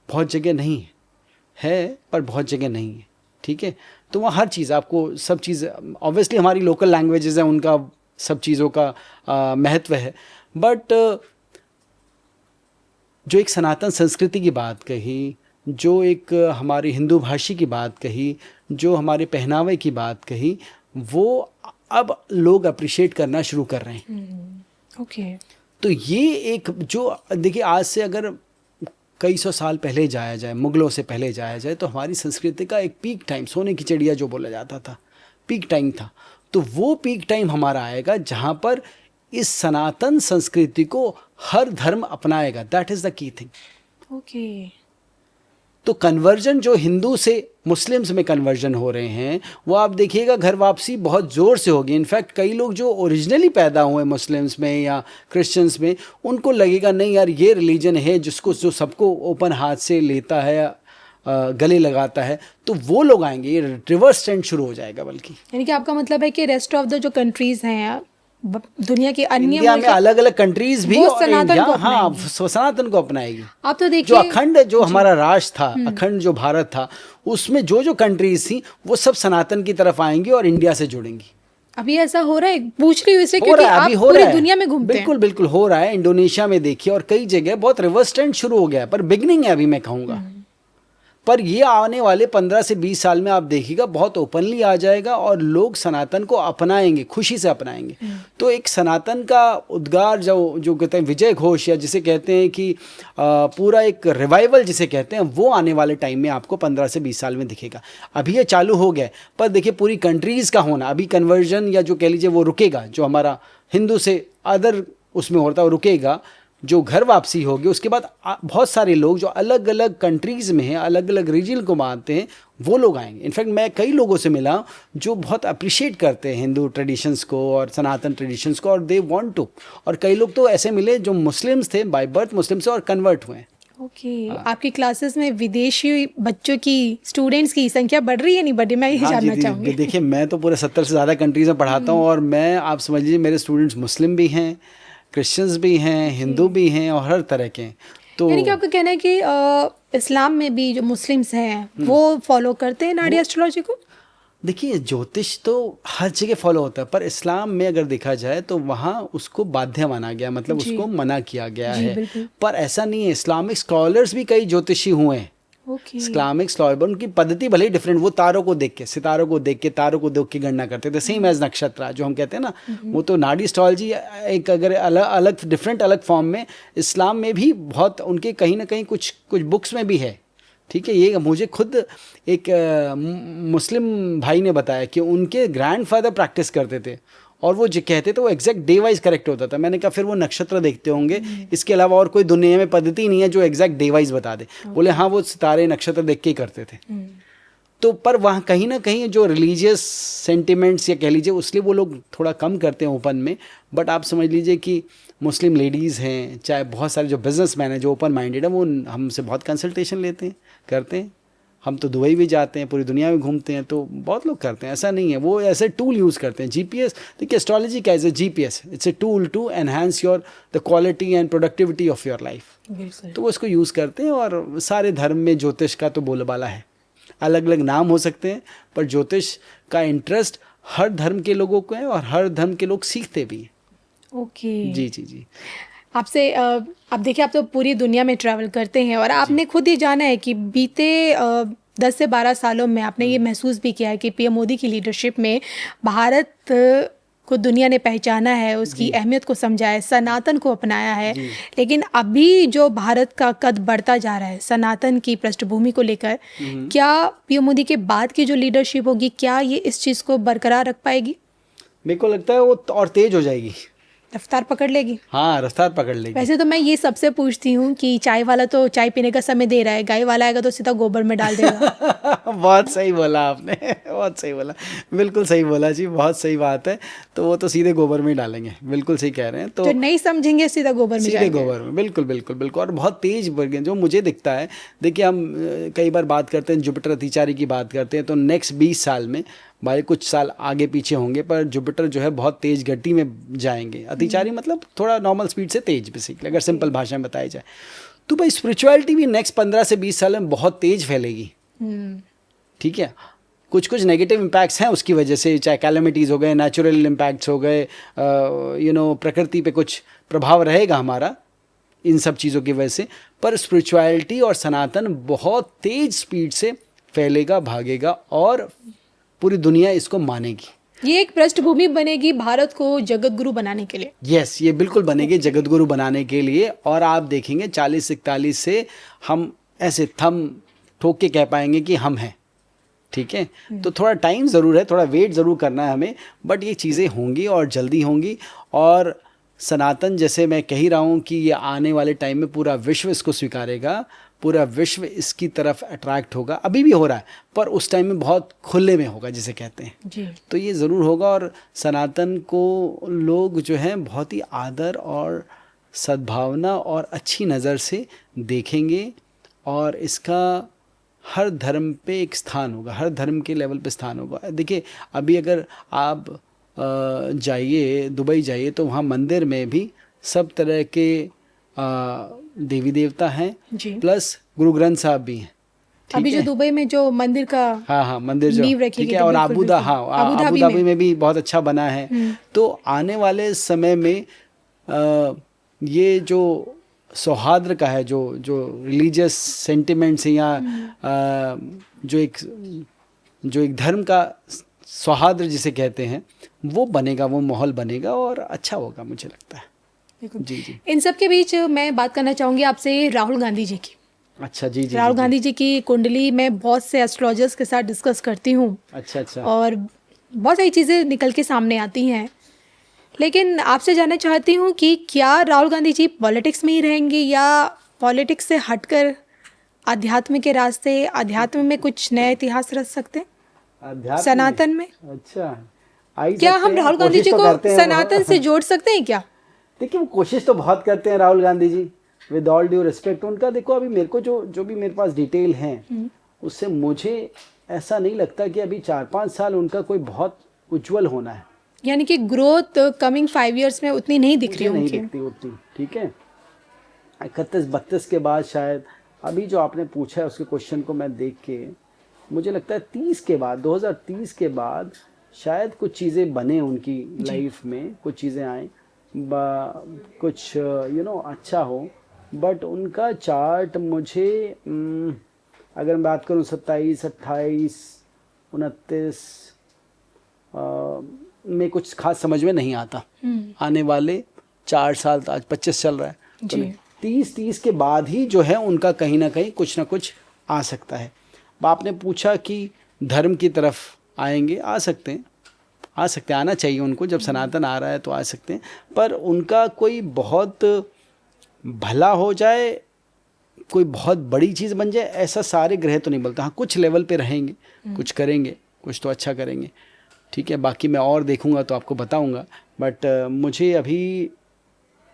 बहुत जगह नहीं है, पर बहुत जगह नहीं है, ठीक है। तो वहाँ हर चीज़ आपको, सब चीज़ ऑब्वियसली हमारी लोकल लैंग्वेजेस हैं, उनका सब चीज़ों का महत्व है, बट जो एक सनातन संस्कृति की बात कही, जो एक हमारी हिंदू भाषी की बात कही, जो हमारे पहनावे की बात कही, वो अब लोग अप्रिशिएट करना शुरू कर रहे हैं। ओके। तो ये एक जो देखिए आज से अगर कई सौ साल पहले जाया जाए, मुगलों से पहले जाया जाए, तो हमारी संस्कृति का एक पीक टाइम, सोने की चिड़िया जो बोला जाता था, पीक टाइम था। तो वो पीक टाइम हमारा आएगा जहाँ पर इस सनातन संस्कृति को हर धर्म अपनाएगा। That is the key thing. Okay. तो कन्वर्जन जो हिंदू से मुस्लिम्स में कन्वर्जन हो रहे हैं वो आप देखिएगा घर वापसी बहुत ज़ोर से होगी। इनफैक्ट कई लोग जो ओरिजिनली पैदा हुए मुस्लिम्स में या क्रिश्चियंस में, उनको लगेगा नहीं यार ये रिलीजन है जिसको जो सबको ओपन हाथ से लेता है, गले लगाता है, तो वो लोग आएंगे। ये रिवर्स ट्रेंड शुरू हो जाएगा। बल्कि यानी कि आपका मतलब है कि रेस्ट ऑफ द जो कंट्रीज हैं दुनिया के अन्य इंडिया में अलग अलग कंट्रीज भी वो और सनातन इंडिया को हाँ सनातन को अपनाएगी। आप तो जो देखिए अखंड जो हमारा राष्ट्र था, अखंड जो भारत था, उसमें जो जो कंट्रीज थी वो सब सनातन की तरफ आएंगी और इंडिया से जुड़ेंगी। अभी ऐसा हो रहा है, पूछ रही हूँ इससे हो क्योंकि रहा है, आप अभी हो पूरी रहा है, दुनिया में घूमते हैं। बिल्कुल बिल्कुल हो रहा है। इंडोनेशिया में देखिए और कई जगह बहुत रिवर्स ट्रेंड शुरू हो गया है, पर बिगनिंग है अभी मैं कहूँगा। पर ये आने वाले 15 से 20 साल में आप देखिएगा बहुत ओपनली आ जाएगा और लोग सनातन को अपनाएंगे, खुशी से अपनाएंगे। तो एक सनातन का उद्गार जो कहते हैं विजय घोष, या जिसे कहते हैं कि पूरा एक रिवाइवल जिसे कहते हैं, वो आने वाले टाइम में आपको 15 से 20 साल में दिखेगा। अभी ये चालू हो गया, पर देखिए पूरी कंट्रीज़ का होना, अभी कन्वर्जन या जो कह लीजिए वो रुकेगा, जो हमारा हिंदू से अदर उसमें होता है वो रुकेगा। जो घर वापसी होगी उसके बाद बहुत सारे लोग जो अलग अलग कंट्रीज़ में हैं, अलग अलग रीजन को मानते हैं, वो लोग आएंगे। इनफैक्ट मैं कई लोगों से मिला जो बहुत अप्रिशिएट करते हैं हिंदू ट्रेडिशंस को और सनातन ट्रेडिशंस को, और दे वांट टू। और कई लोग तो ऐसे मिले जो मुस्लिम्स थे, बाय बर्थ मुस्लिम से, और कन्वर्ट हुए हैं। ओके आपकी क्लासेस में विदेशी बच्चों की, स्टूडेंट्स की संख्या बढ़ रही है नहीं बढ़ रही, मैं ये जानना चाहूँगी। देखिए मैं तो पूरे 70 से ज़्यादा कंट्रीज़ में पढ़ाता हूँ, और मैं आप समझ लीजिए मेरे स्टूडेंट्स मुस्लिम भी हैं, क्रिश्चियंस भी हैं, हिंदू भी हैं, और हर तरह के। तो यानी कि आपका कहना है कि इस्लाम में भी जो मुस्लिम्स हैं वो फॉलो करते हैं नाड़ी एस्ट्रोलॉजी को? देखिए ज्योतिष तो हर जगह फॉलो होता है, पर इस्लाम में अगर देखा जाए तो वहाँ उसको बाध्य माना गया, मतलब उसको मना किया गया है। पर ऐसा नहीं है, इस्लामिक स्कॉलर्स भी कई ज्योतिषी हुए हैं। इस्लामिक स्कॉलर उनकी पद्धति भले ही डिफरेंट, वो तारों को देख के, सितारों को देख के, तारों को देख के गणना करते थे, सेम एज नक्षत्र जो हम कहते हैं ना। वो तो नाड़ी एस्ट्रोलॉजी एक अगर अलग डिफरेंट अलग फॉर्म में, इस्लाम में भी बहुत उनके कहीं ना कहीं कुछ बुक्स में भी है। ठीक है, ये मुझे खुद एक मुस्लिम भाई ने बताया कि उनके ग्रैंडफादर प्रैक्टिस करते थे, और वो जो कहते थे वो एग्जैक्ट डे वाइज करेक्ट होता था। मैंने कहा फिर वो नक्षत्र देखते होंगे, इसके अलावा और कोई दुनिया में पद्धति नहीं है जो एग्जैक्ट डे वाइज बता दे। बोले हाँ वो सितारे नक्षत्र देख के ही करते थे। तो पर वहाँ कहीं ना कहीं जो रिलीजियस सेंटिमेंट्स या कह लीजिए उसलिए वो लोग थोड़ा कम करते हैं ओपन में। बट आप समझ लीजिए कि मुस्लिम लेडीज़ हैं, चाहे बहुत सारे जो बिजनेसमैन हैं जो ओपन माइंडेड है, वो हमसे बहुत कंसल्टेशन लेते हैं, करते हैं। हम तो दुबई भी जाते हैं, पूरी दुनिया में घूमते हैं, तो बहुत लोग करते हैं। ऐसा नहीं है, वो ऐसे टूल यूज़ करते हैं। जीपीएस देखिए, एस्ट्रोलॉजी क्या है? GPS, it's a tool to enhance your the quality and productivity of your life. तो वो इसको यूज़ करते हैं, और सारे धर्म में ज्योतिष का तो बोलबाला है। अलग अलग नाम हो सकते हैं, पर ज्योतिष का इंटरेस्ट हर धर्म के लोगों को है, और हर धर्म के लोग सीखते भी हैं। ओके जी जी जी। आपसे आप देखिए, आप तो पूरी दुनिया में ट्रैवल करते हैं, और आपने खुद ही जाना है कि बीते 10 से 12 सालों में आपने ये महसूस भी किया है कि पीएम मोदी की लीडरशिप में भारत को दुनिया ने पहचाना है, उसकी अहमियत को समझा है, सनातन को अपनाया है। लेकिन अभी जो भारत का कद बढ़ता जा रहा है सनातन की पृष्ठभूमि को लेकर, क्या पीएम मोदी के बाद की जो लीडरशिप होगी, क्या ये इस चीज़ को बरकरार रख पाएगी? मेरे को लगता है वो और तेज हो जाएगी, रफ्तार पकड़ लेगी। हाँ रफ्तार पकड़ लेगी। वैसे तो मैं ये सबसे पूछती हूँ कि चाय वाला तो चाय पीने का समय दे रहा है, गाय वाला आएगा तो सीधा गोबर में डाल देगा। बहुत सही बोला आपने, बहुत सही बोला, बिल्कुल सही बोला जी, बहुत सही बात है। तो वो तो सीधे गोबर में ही डालेंगे, बिल्कुल सही कह रहे हैं। तो जो नहीं समझेंगे सीधा गोबर में सीधे गोबर में, बिल्कुल बिल्कुल बिल्कुल। और बहुत तेज बढ़ गए जो मुझे दिखता है। देखिए हम कई बार बात करते हैं जुपिटर अतिचारी की बात करते हैं, तो नेक्स्ट 20 साल में भाई कुछ साल आगे पीछे होंगे, पर जुपिटर जो है बहुत तेज गति में जाएंगे। अतिचारी मतलब थोड़ा नॉर्मल स्पीड से तेज, बेसिकली अगर सिंपल भाषा में बताया जाए। तो भाई स्पिरिचुअलिटी भी नेक्स्ट 15 से 20 साल में बहुत तेज फैलेगी। ठीक है, कुछ कुछ नेगेटिव इम्पैक्ट्स हैं उसकी वजह से, चाहे कैलेमिटीज़ हो गए, नेचुरल इम्पैक्ट्स हो गए, प्रकृति पे कुछ प्रभाव रहेगा हमारा इन सब चीज़ों की वजह से। पर स्पिरिचुअलिटी और सनातन बहुत तेज स्पीड से फैलेगा, भागेगा, और पूरी दुनिया इसको मानेगी। ये एक पृष्ठभूमि बनेगी भारत को जगत गुरु बनाने के लिए। यस, ये बिल्कुल बनेगी जगत गुरु बनाने के लिए। और आप देखेंगे 40-41 से हम ऐसे थम ठोक के कह पाएंगे कि हम हैं। ठीक है, तो थोड़ा टाइम ज़रूर है, थोड़ा वेट ज़रूर करना है हमें, बट ये चीज़ें होंगी और जल्दी होंगी। और सनातन, जैसे मैं कह ही रहा हूँ कि ये आने वाले टाइम में पूरा विश्व इसको स्वीकारेगा, पूरा विश्व इसकी तरफ अट्रैक्ट होगा। अभी भी हो रहा है, पर उस टाइम में बहुत खुले में होगा जिसे कहते हैं। जी। तो ये ज़रूर होगा, और सनातन को लोग जो हैं बहुत ही आदर और सद्भावना और अच्छी नज़र से देखेंगे, और इसका हर धर्म पे एक स्थान होगा, हर धर्म के लेवल पे स्थान होगा। देखिए, अभी अगर आप जाइए, दुबई जाइए, तो वहाँ मंदिर में भी सब तरह के देवी देवता हैं, जी। प्लस गुरु ग्रंथ साहब भी हैं। अभी जो दुबई में जो मंदिर का हाँ मंदिर जो नींव रखी ठीक गई है, थी, और बिल्कुल, अबू बिल्कुल। धाबी में भी बहुत अच्छा बना है। तो आने वाले समय में ये जो सौहार्द का है, जो रिलीजियस सेंटिमेंट्स या जो एक धर्म का सौहार्द जिसे कहते हैं, वो बनेगा, वो माहौल बनेगा और अच्छा होगा, मुझे लगता है। जी जी। इन सब के बीच मैं बात करना चाहूँगी आपसे राहुल गांधी जी की। अच्छा, जी जी। राहुल गांधी जी की कुंडली मैं बहुत से एस्ट्रोलॉजर्स के साथ डिस्कस करती हूँ। अच्छा अच्छा। और बहुत सारी चीज़ें निकल के सामने आती हैं, लेकिन आपसे जानना चाहती हूँ कि क्या राहुल गांधी जी पॉलिटिक्स में ही रहेंगे, या पॉलिटिक्स से हटकर अध्यात्म के रास्ते, अध्यात्म में कुछ नया इतिहास रच सकते हैं अध्यात्म सनातन में? अच्छा, क्या हम राहुल गांधी जी को सनातन से जोड़ सकते हैं क्या? देखिए, वो कोशिश तो बहुत करते हैं Rahul Gandhi ji, with all due respect उनका। देखो, अभी मेरे को जो भी मेरे पास डिटेल हैं, उससे मुझे ऐसा नहीं लगता कि अभी 4-5 साल उनका कोई बहुत उज्जवल होना है। यानी कि ग्रोथ कमिंग 5 years में उतनी नहीं दिख रही, नहीं दिखती उतनी। ठीक है, 31-32 के बाद शायद। अभी जो आपने पूछा है उसके क्वेश्चन को मैं देख के मुझे लगता है 30 के बाद, 2030 के बाद शायद कुछ चीज़ें बने उनकी लाइफ में, कुछ चीज़ें आए, कुछ अच्छा हो। बट उनका चार्ट मुझे अगर मैं बात करूं 27, 28, 29 में कुछ खास समझ में नहीं आता। आने वाले 4 साल, आज 25 चल रहा है, तो 30 के बाद ही जो है उनका कहीं ना कहीं कुछ ना कुछ आ सकता है। आपने पूछा कि धर्म की तरफ आएंगे, आ सकते हैं, आना चाहिए उनको। जब सनातन आ रहा है तो आ सकते हैं, पर उनका कोई बहुत भला हो जाए, कोई बहुत बड़ी चीज़ बन जाए, ऐसा सारे ग्रह तो नहीं बोलता। हाँ, कुछ लेवल पे रहेंगे, कुछ करेंगे, कुछ तो अच्छा करेंगे। ठीक है, बाकी मैं और देखूंगा तो आपको बताऊंगा। बट मुझे अभी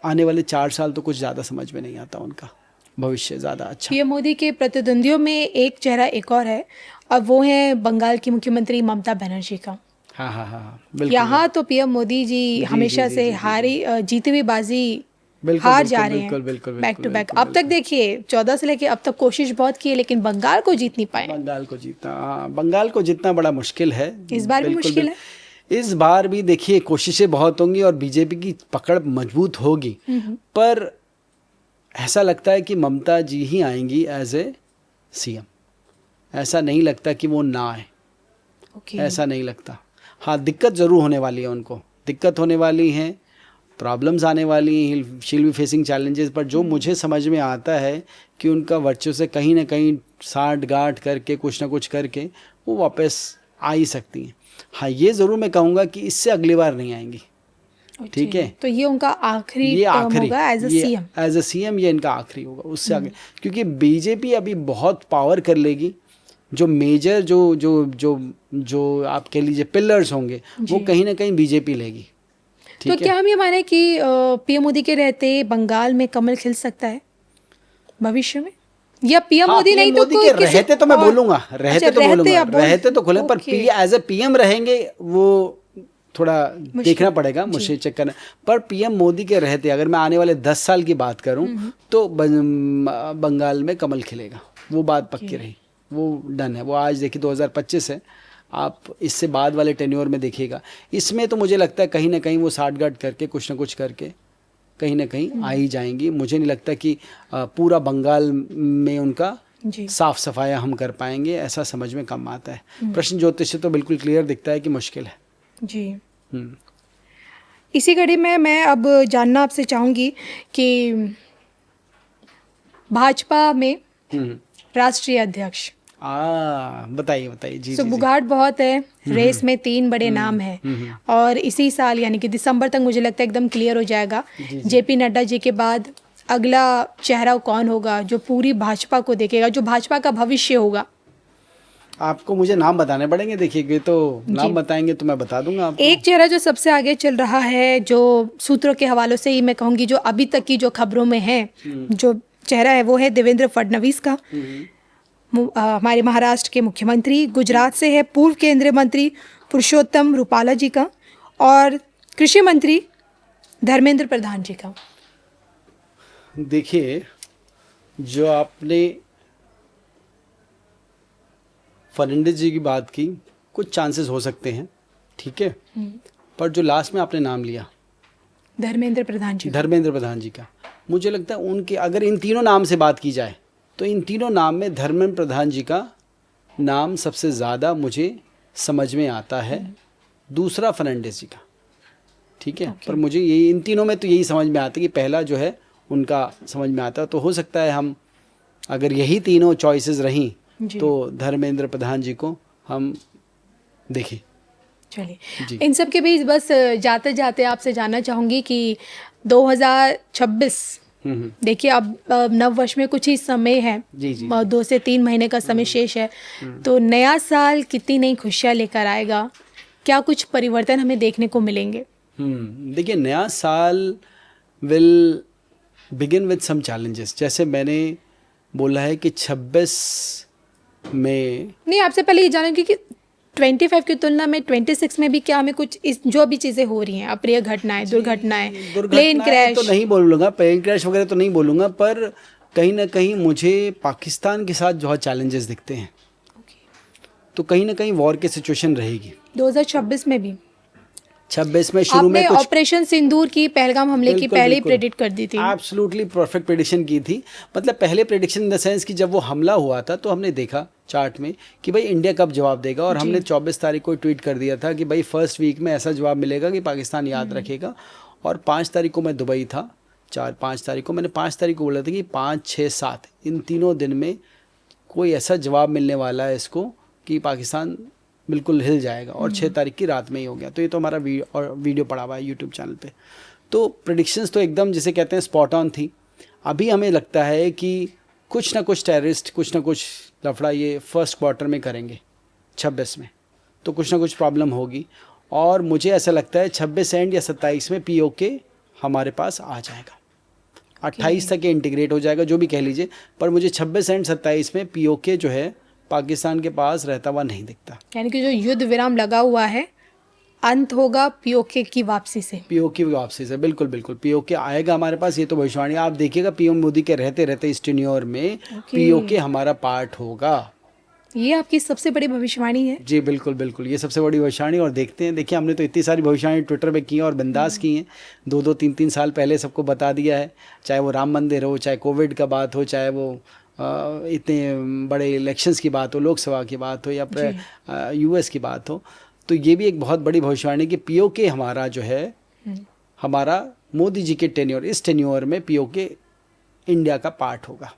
आने वाले 4 साल तो कुछ ज़्यादा समझ में नहीं आता उनका भविष्य ज़्यादा अच्छा। पीएम मोदी के प्रतिद्वंदियों में एक चेहरा एक और है, और वो है बंगाल की मुख्यमंत्री ममता बनर्जी का। हाँ, बिल्कुल। यहाँ तो पीएम मोदी जी हमेशा से जीती हुई बाजी हार जा रहे हैं बैक टू बैक। अब तक देखिए 14 से लेके अब तक कोशिश बहुत की है, लेकिन बंगाल को जीत नहीं पाए। बंगाल को जीतना बड़ा मुश्किल है। इस बार भी मुश्किल है। इस बार भी देखिए कोशिशें बहुत होंगी और बीजेपी की पकड़ मजबूत होगी, पर ऐसा लगता है कि ममता जी ही आएंगी एज ए सीएम। ऐसा नहीं लगता कि वो ना आए, ऐसा नहीं लगता। हाँ, दिक्कत ज़रूर होने वाली है उनको, दिक्कत होने वाली हैं, प्रॉब्लम्स आने वाली हैं, she will be facing challenges. पर जो मुझे समझ में आता है कि उनका वर्चस्व से कहीं ना कहीं साठ गांठ करके, कुछ ना कुछ करके वो वापस आ ही सकती हैं। हाँ, ये ज़रूर मैं कहूँगा कि इससे अगली बार नहीं आएंगी। ठीक है, तो ये उनका आखिरी टर्म होगा एज अ सीएम। ये इनका आखिरी होगा, उससे आगे, क्योंकि बीजेपी अभी बहुत पावर कर लेगी। जो मेजर जो आप कह लीजिए पिलर्स होंगे, वो कहीं ना कहीं बीजेपी लेगी। तो क्या हम ये माने कि पीएम मोदी के रहते बंगाल में कमल खिल सकता है भविष्य में, या पीएम मोदी नहीं तो कोई रहते तो मैं बोलूंगा, रहते तो खुले, पर एज ए पीएम रहेंगे वो थोड़ा देखना पड़ेगा, मुझे चेक करना। पर पीएम मोदी के रहते अगर मैं आने वाले 10 साल की बात करूं तो बंगाल में कमल खिलेगा, वो बात पक्की रही, वो डन है। वो आज देखिए 2025 है, आप इससे बाद वाले टेन्योर में देखिएगा। इसमें तो मुझे लगता है कहीं ना कहीं वो साठगांठ करके, कुछ ना कुछ करके कहीं ना कहीं आ ही जाएंगी। मुझे नहीं लगता कि पूरा बंगाल में उनका साफ सफाया हम कर पाएंगे, ऐसा समझ में कम आता है। प्रश्न ज्योतिष से तो बिल्कुल क्लियर दिखता है कि मुश्किल है जी। इसी कड़ी में मैं अब जानना आपसे चाहूँगी कि भाजपा में राष्ट्रीय अध्यक्ष बताइए बताइए। जी सो जी जी। बुगाट बहुत है, रेस में 3 बड़े नाम हैं और इसी साल यानी कि दिसंबर तक मुझे लगता है एकदम क्लियर हो जाएगा। जी, जी। जेपी नड्डा जी के बाद अगला चेहरा कौन होगा जो पूरी भाजपा को देखेगा, जो भाजपा का भविष्य होगा। आपको मुझे नाम बताने पड़ेंगे, देखिए ये तो जी। नाम बताएंगे तो मैं बता दूंगा आपको। एक चेहरा जो सबसे आगे चल रहा है, जो सूत्रों के हवालों से ही मैं कहूँगी, जो अभी तक की जो खबरों में है, जो चेहरा है वो है देवेंद्र फडणवीस का। हमारे महाराष्ट्र के मुख्यमंत्री। गुजरात से है पूर्व केंद्रीय मंत्री पुरुषोत्तम रूपाला जी का, और कृषि मंत्री धर्मेंद्र प्रधान जी का। देखिए, जो आपने फर्नांडिस जी की बात की, कुछ चांसेस हो सकते हैं, ठीक है, पर जो लास्ट में आपने नाम लिया धर्मेंद्र प्रधान जी, धर्मेंद्र प्रधान जी का, मुझे लगता है उनके, अगर इन तीनों नाम से बात की जाए तो इन तीनों नाम में धर्मेंद्र प्रधान जी का नाम सबसे ज़्यादा मुझे समझ में आता है, दूसरा फर्नांडिस जी का, ठीक है। पर मुझे यही, इन तीनों में तो यही समझ में आता है कि पहला जो है उनका समझ में आता है। तो हो सकता है हम, अगर यही तीनों चॉइसेस रहीं तो धर्मेंद्र प्रधान जी को हम देखें। चलिए, इन सब के बीच बस जाते जाते आपसे जानना चाहूँगी कि 2026, देखिए अब नव वर्ष में कुछ ही समय है, जी जी। 2 से 3 महीने का समय शेष है, तो नया साल कितनी नई खुशियाँ लेकर आएगा, क्या कुछ परिवर्तन हमें देखने को मिलेंगे? देखिए, नया साल will begin with some challenges, जैसे मैंने बोला है कि 26 में, नहीं, आपसे पहले ये जानूंगी कि 25 की तुलना में 26 में भी क्या हमें कुछ इस जो अभी चीज़ें हो रही हैं, अप्रिय घटनाएं, दुर्घटनाएं, प्लेन क्रैश, तो नहीं बोलूँगा, प्लेन क्रैश वगैरह तो नहीं बोलूँगा, पर कहीं ना कहीं मुझे पाकिस्तान के साथ बहुत चैलेंजेस दिखते हैं। तो कहीं ना कहीं वॉर की सिचुएशन रहेगी 2026 में भी। 26 में शुरू में आपने कुछ ऑपरेशन सिंदूर की, पहलगाम हमले की पहले ही प्रेडिक्ट कर दी थी। एब्सोल्युटली परफेक्ट प्रेडिक्शन की थी, मतलब पहले प्रेडिक्शन इन द सेंस कि जब वो हमला हुआ था तो हमने देखा चार्ट में कि भाई इंडिया कब जवाब देगा, और हमने 24 तारीख को ट्वीट कर दिया था कि भाई फर्स्ट वीक में ऐसा जवाब मिलेगा कि पाकिस्तान याद रखेगा। और 5 तारीख को मैं दुबई था, 4-5 तारीख को, मैंने 5 तारीख को बोला था कि 5, 6, 7 इन तीनों दिन में कोई ऐसा जवाब मिलने वाला है इसको कि पाकिस्तान बिल्कुल हिल जाएगा, और 6 तारीख की रात में ही हो गया। तो ये तो हमारा वीडियो पड़ा हुआ है यूट्यूब चैनल पे। तो प्रेडिक्शंस तो एकदम जिसे कहते हैं स्पॉट ऑन थी। अभी हमें लगता है कि कुछ ना कुछ टेररिस्ट, कुछ ना कुछ लफड़ा ये फर्स्ट क्वार्टर में करेंगे 26 में, तो कुछ ना कुछ प्रॉब्लम होगी। और मुझे ऐसा लगता है 26 एंड या 27 में POK हमारे पास आ जाएगा, 28 तक ये इंटीग्रेट हो जाएगा, जो भी कह लीजिए, पर मुझे 26 एंड 27 में POK जो है पाकिस्तान के पास रहता हुआ नहीं दिखता। यानी कि जो युद्ध विराम लगा हुआ है, अंत होगा POK की वापसी से। POK की वापसी से, बिल्कुल बिल्कुल POK आएगा हमारे पास, ये तो भविष्यवाणी। आप देखिएगा PM मोदी के रहते रहते इस टेन्योर में POK हमारा पार्ट होगा। ये आपकी सबसे बड़ी भविष्यवाणी है? जी बिल्कुल बिल्कुल, ये सबसे बड़ी भविष्यवाणी। और देखते हैं, देखिए हमने तो इतनी सारी भविष्यवाणी ट्विटर पे की हैं और बिंदास की हैं, 2-2, 3-3 साल पहले सबको बता दिया है, चाहे वो राम मंदिर हो, चाहे कोविड का बात हो, चाहे वो इतने बड़े इलेक्शंस की बात हो, लोकसभा की बात हो, या US की बात हो। तो ये भी एक बहुत बड़ी भविष्यवाणी कि POK हमारा जो है, हमारा मोदी जी के टेन्योर, इस टेन्योर में POK इंडिया का पार्ट होगा।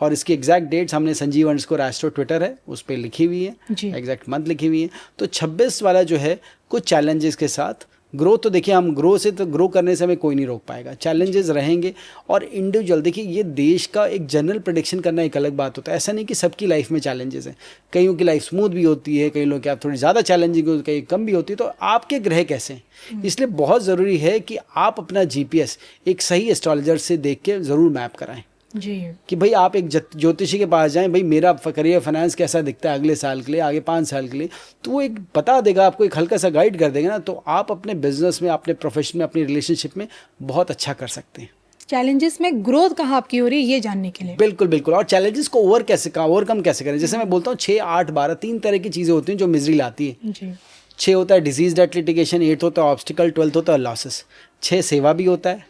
और इसकी एग्जैक्ट डेट्स हमने संजीव अंडरस्कोर एस्ट्रो ट्विटर है उस पर लिखी हुई है, एग्जैक्ट मंथ लिखी हुई है। तो 26 वाला जो है कुछ चैलेंजेस के साथ ग्रो, तो देखिए हम ग्रो करने से हमें कोई नहीं रोक पाएगा, चैलेंजेस रहेंगे। और इंडिविजुअल, देखिए ये देश का एक जनरल प्रेडिक्शन करना एक अलग बात होता है, ऐसा नहीं कि सबकी लाइफ में चैलेंजेस हैं, कईयों की लाइफ स्मूथ भी होती है, कई लोगों की आप थोड़ी ज़्यादा चैलेंजिंग होती है, कहीं कम भी होती है। तो आपके ग्रह कैसे हैं, इसलिए बहुत ज़रूरी है कि आप अपना GPS एक सही एस्ट्रोलॉजर से देख के ज़रूर मैप कराएं जी, कि भाई आप एक ज्योतिषी के पास जाएं, भाई मेरा करियर फाइनेंस कैसा दिखता है अगले साल के लिए, आगे 5 साल के लिए, तो वो एक बता देगा आपको, एक हल्का सा गाइड कर देगा ना, तो आप अपने बिजनेस में, अपने प्रोफेशन में, अपनी रिलेशनशिप में बहुत अच्छा कर सकते हैं। चैलेंजेस में ग्रोथ कहाँ आपकी हो रही है ये जानने के लिए। बिल्कुल बिल्कुल, और चैलेंजेस को ओवरकम कैसे करें, जैसे मैं बोलता हूँ 6, 8, 12 3 तरह की चीज़ें होती हैं जो मिजरी लाती है जी। 6 होता है डिजीज डेट लिटिगेशन, 8 होता है ऑब्स्टिकल, 12 होता है लॉसेस, 6 सेवा भी होता है,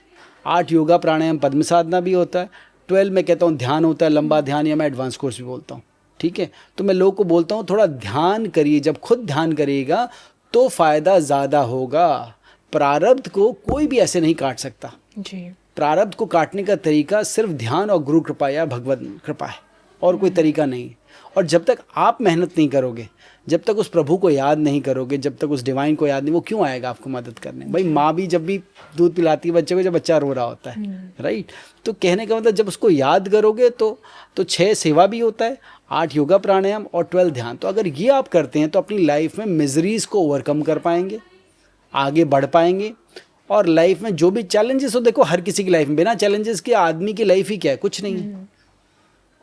8 योगा प्राणायाम पद्म साधना भी होता है, 12 में कहता हूँ ध्यान होता है, लंबा ध्यान, या मैं एडवांस कोर्स भी बोलता हूँ, ठीक है। तो मैं लोगों को बोलता हूँ थोड़ा ध्यान करिए, जब खुद ध्यान करिएगा तो फ़ायदा ज़्यादा होगा। प्रारब्ध को कोई भी ऐसे नहीं काट सकता जी। प्रारब्ध को काटने का तरीका सिर्फ ध्यान और गुरु कृपा या भगवत कृपा है। और कोई तरीका नहीं। और जब तक आप मेहनत नहीं करोगे, जब तक उस प्रभु को याद नहीं करोगे, जब तक उस डिवाइन को याद नहीं, वो क्यों आएगा आपको मदद करने? भाई माँ भी जब भी दूध पिलाती है बच्चे को, जब बच्चा रो रहा होता है, राइट? तो कहने का मतलब जब उसको याद करोगे तो 6 सेवा भी होता है, 8 योगा प्राणायाम और 12 ध्यान। तो अगर ये आप करते हैं तो अपनी लाइफ में मिजरीज को ओवरकम कर पाएंगे, आगे बढ़ पाएंगे। और लाइफ में जो भी चैलेंजेस हो, देखो हर किसी की लाइफ में बिना चैलेंजेस के आदमी की लाइफ ही क्या है, कुछ नहीं है।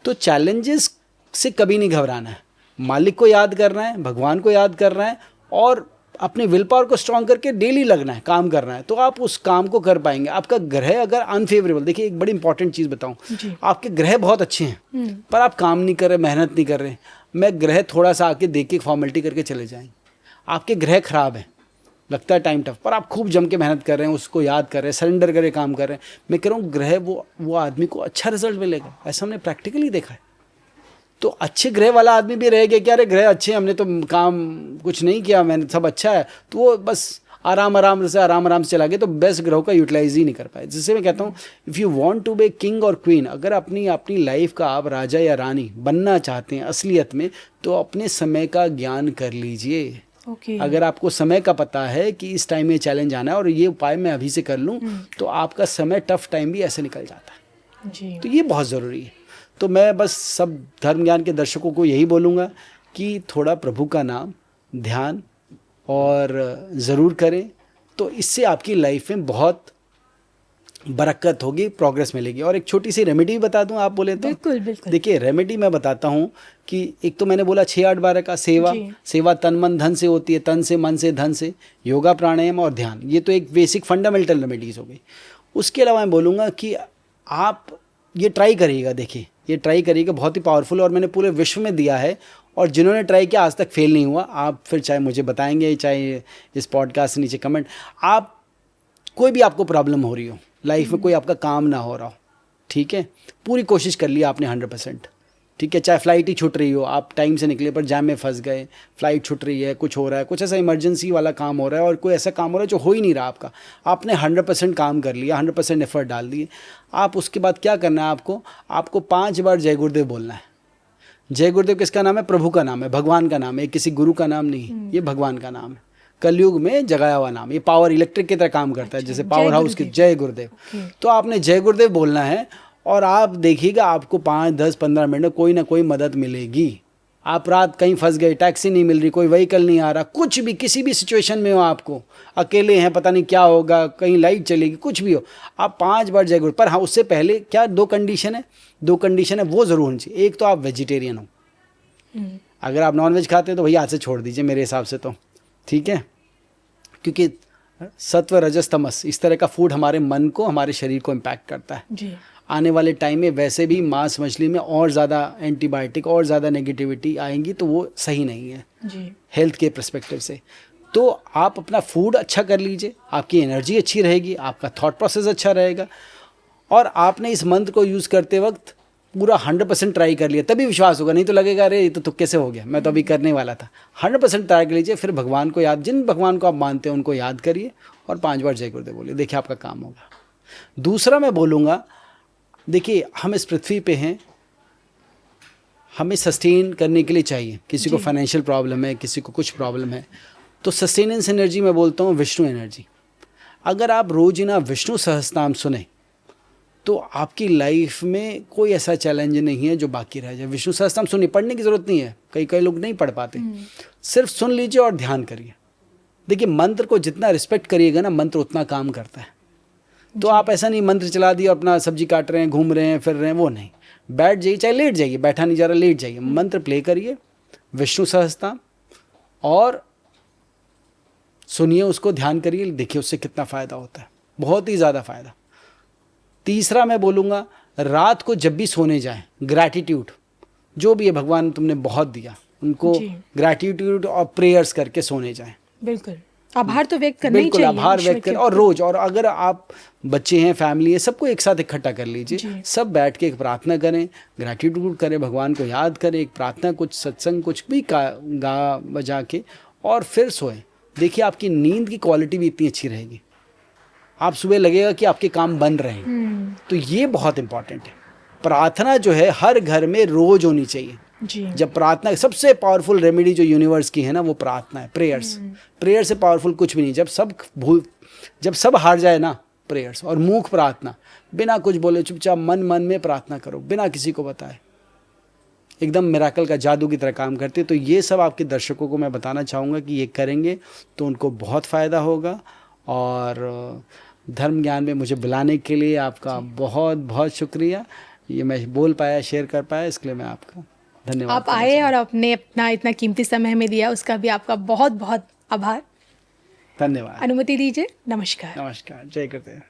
तो चैलेंजेस से कभी नहीं घबराना है, मालिक को याद करना है, भगवान को याद करना है और अपने विल पावर को स्ट्रॉन्ग करके डेली लगना है, काम करना है, तो आप उस काम को कर पाएंगे। आपका ग्रह अगर अनफेवरेबल, देखिए एक बड़ी इंपॉर्टेंट चीज़ बताऊं, आपके ग्रह बहुत अच्छे हैं पर आप काम नहीं कर रहे, मेहनत नहीं कर रहे, मैं ग्रह थोड़ा सा आके देख के फॉर्मेलिटी करके चले जाएंगे। आपके ग्रह खराब है, लगता है टाइम टफ, पर आप खूब जम के मेहनत कर रहे हैं, उसको याद कर रहे हैं, सरेंडर करके काम कर रहे हैं, मैं कह रहा हूँ ग्रह वो आदमी को अच्छा रिजल्ट मिलेगा। ऐसा हमने प्रैक्टिकली देखा है। तो अच्छे ग्रह वाला आदमी भी रह गया कि अरे ग्रह अच्छे, हमने तो काम कुछ नहीं किया, मैंने सब अच्छा है, तो वो बस आराम से चला गया, तो बेस्ट ग्रहों का यूटिलाइज ही नहीं कर पाए। जिससे मैं कहता हूँ if you want to be king और क्वीन, अगर अपनी लाइफ का आप राजा या रानी बनना चाहते हैं असलियत में, तो अपने समय का ज्ञान कर लीजिए। अगर आपको समय का पता है कि इस टाइम में चैलेंज आना है और ये उपाय मैं अभी से कर लूँ, तो आपका समय टफ टाइम भी ऐसे निकल जाता है जी। तो ये बहुत ज़रूरी है। तो मैं बस सब धर्म ज्ञान के दर्शकों को यही बोलूँगा कि थोड़ा प्रभु का नाम, ध्यान और ज़रूर करें, तो इससे आपकी लाइफ में बहुत बरकत होगी, प्रोग्रेस मिलेगी। और एक छोटी सी रेमेडी बता दूं, आप बोले तो? बिल्कुल बिल्कुल। देखिए रेमेडी मैं बताता हूं कि एक तो मैंने बोला 6-8-12 का सेवा तन मन धन से होती है, तन से, मन से, धन से, योगा प्राणायाम और ध्यान, ये तो एक बेसिक फंडामेंटल रेमेडीज हो गई। उसके अलावा मैं बोलूँगा कि आप ये ट्राई करिएगा, देखिए ये ट्राई करिएगा, बहुत ही पावरफुल, और मैंने पूरे विश्व में दिया है, और जिन्होंने ट्राई किया आज तक फेल नहीं हुआ। आप फिर चाहे मुझे बताएंगे, चाहे इस पॉडकास्ट से नीचे कमेंट, आप कोई भी आपको प्रॉब्लम हो रही हो लाइफ में, कोई आपका काम ना हो रहा हो, ठीक है, पूरी कोशिश कर लिया आपने 100%, ठीक है, चाहे फ्लाइट ही छूट रही हो, आप टाइम से निकले पर जाम में फंस गए, फ्लाइट छूट रही है, कुछ हो रहा है, कुछ ऐसा इमरजेंसी वाला काम हो रहा है, और कोई ऐसा काम हो रहा है जो हो ही नहीं रहा आपका, आपने 100% काम कर लिया, 100% एफर्ट डाल दिए, आप उसके बाद क्या करना है, आपको 5 बार जय गुरुदेव बोलना है। जय गुरुदेव किसका नाम है? प्रभु का नाम है, भगवान का नाम है, किसी गुरु का नाम नहीं, ये भगवान का नाम है, कलयुग में जगाया हुआ नाम, ये पावर इलेक्ट्रिक की तरह काम करता है, जैसे पावर हाउस की जय गुरुदेव। तो आपने जय गुरुदेव बोलना है, और आप देखिएगा आपको 5, 10, 15 मिनट में कोई ना कोई मदद मिलेगी। आप रात कहीं फंस गए, टैक्सी नहीं मिल रही, कोई व्हीकल नहीं आ रहा, कुछ भी, किसी भी सिचुएशन में हो, आपको अकेले हैं, पता नहीं क्या होगा, कहीं लाइट चलेगी, कुछ भी हो, आप 5 बार जय गुरु। पर हाँ, उससे पहले क्या 2 कंडीशन है, वो ज़रूर होनी चाहिए। एक तो आप वेजिटेरियन हो, अगर आप नॉनवेज खाते हैं तो भैया आज से छोड़ दीजिए मेरे हिसाब से, तो ठीक है, क्योंकि सत्व रजस तमस इस तरह का फूड हमारे मन को, हमारे शरीर को इम्पैक्ट करता है जी। आने वाले टाइम में वैसे भी मांस मछली में और ज़्यादा एंटीबायोटिक और ज़्यादा नेगेटिविटी आएंगी, तो वो सही नहीं है जी। हेल्थ के पर्सपेक्टिव से। तो आप अपना फूड अच्छा कर लीजिए, आपकी एनर्जी अच्छी रहेगी, आपका थॉट प्रोसेस अच्छा रहेगा, और आपने इस मंत्र को यूज़ करते वक्त पूरा 100% ट्राई कर लिया, तभी विश्वास होगा, नहीं तो लगेगा अरे ये तो तुक्के से हो गया, मैं तो अभी करने वाला था। 100% ट्राई कर लीजिए, फिर भगवान को याद, जिन भगवान को आप मानते हैं उनको याद करिए, और 5 बार जय गुरुदेव बोलिए, देखिए आपका काम होगा। दूसरा मैं बोलूँगा, देखिए हम इस पृथ्वी पे हैं, हमें सस्टेन करने के लिए चाहिए, किसी को फाइनेंशियल प्रॉब्लम है, किसी को कुछ प्रॉब्लम है, तो सस्टेनेंस एनर्जी मैं बोलता हूँ विष्णु एनर्जी। अगर आप रोज़ाना विष्णु सहस्त्रनाम सुने तो आपकी लाइफ में कोई ऐसा चैलेंज नहीं है जो बाकी रह जाए। विष्णु सहस्त्रनाम सुनिए, पढ़ने की ज़रूरत नहीं है, कई लोग नहीं पढ़ पाते, सिर्फ सुन लीजिए और ध्यान करिए। देखिए मंत्र को जितना रिस्पेक्ट करिएगा ना, मंत्र उतना काम करता है। तो आप ऐसा नहीं मंत्र चला दिया, अपना सब्जी काट रहे हैं, घूम रहे हैं, फिर रहे हैं, वो नहीं, बैठ जाइए, चाहे लेट जाइए, बैठा नहीं जा रहा लेट जाइए, मंत्र प्ले करिए विष्णु सहस्त्रनाम और सुनिए उसको, ध्यान करिए, देखिए उससे कितना फ़ायदा होता है, बहुत ही ज़्यादा फ़ायदा। तीसरा मैं बोलूँगा, रात को जब भी सोने जाएं, ग्रैटिट्यूड, जो भी है भगवान तुमने बहुत दिया, उनको ग्रैटिट्यूड और प्रेयर्स करके सोने जाएं। बिल्कुल, आभार तो व्यक्त करना ही चाहिए, आभार व्यक्त करें, और रोज, और अगर आप बच्चे हैं, फैमिली है, सबको एक साथ इकट्ठा कर लीजिए, सब बैठ के एक प्रार्थना करें, ग्रैटिट्यूड करें, भगवान को याद करें, एक प्रार्थना, कुछ सत्संग, कुछ भी गा बजा के, और फिर सोएं। देखिए आपकी नींद की क्वालिटी भी इतनी अच्छी रहेगी, आप सुबह लगेगा कि आपके काम बन रहे हैं। तो ये बहुत इंपॉर्टेंट है। प्रार्थना जो है हर घर में रोज होनी चाहिए। जी। जब प्रार्थना, सबसे पावरफुल रेमेडी जो यूनिवर्स की है ना, वो प्रार्थना है, प्रेयर्स। प्रेयर से पावरफुल कुछ भी नहीं। जब सब हार जाए ना, प्रेयर्स और मूक प्रार्थना, बिना कुछ बोले चुपचाप मन मन में प्रार्थना करो, बिना किसी को बताए, एकदम मिराकल का जादू की तरह काम करती है। तो ये सब आपके दर्शकों को मैं बताना चाहूँगा कि ये करेंगे तो उनको बहुत फ़ायदा होगा। और धर्म ज्ञान में मुझे बुलाने के लिए आपका बहुत बहुत शुक्रिया। ये मैं बोल पाया, शेयर कर पाया, इसके लिए मैं आपका धन्यवाद आप करना आए चाहूँगा। और अपने अपना इतना कीमती समय हमें दिया, उसका भी आपका बहुत बहुत आभार। धन्यवाद। अनुमति दीजिए। नमस्कार। नमस्कार। जय करते हैं।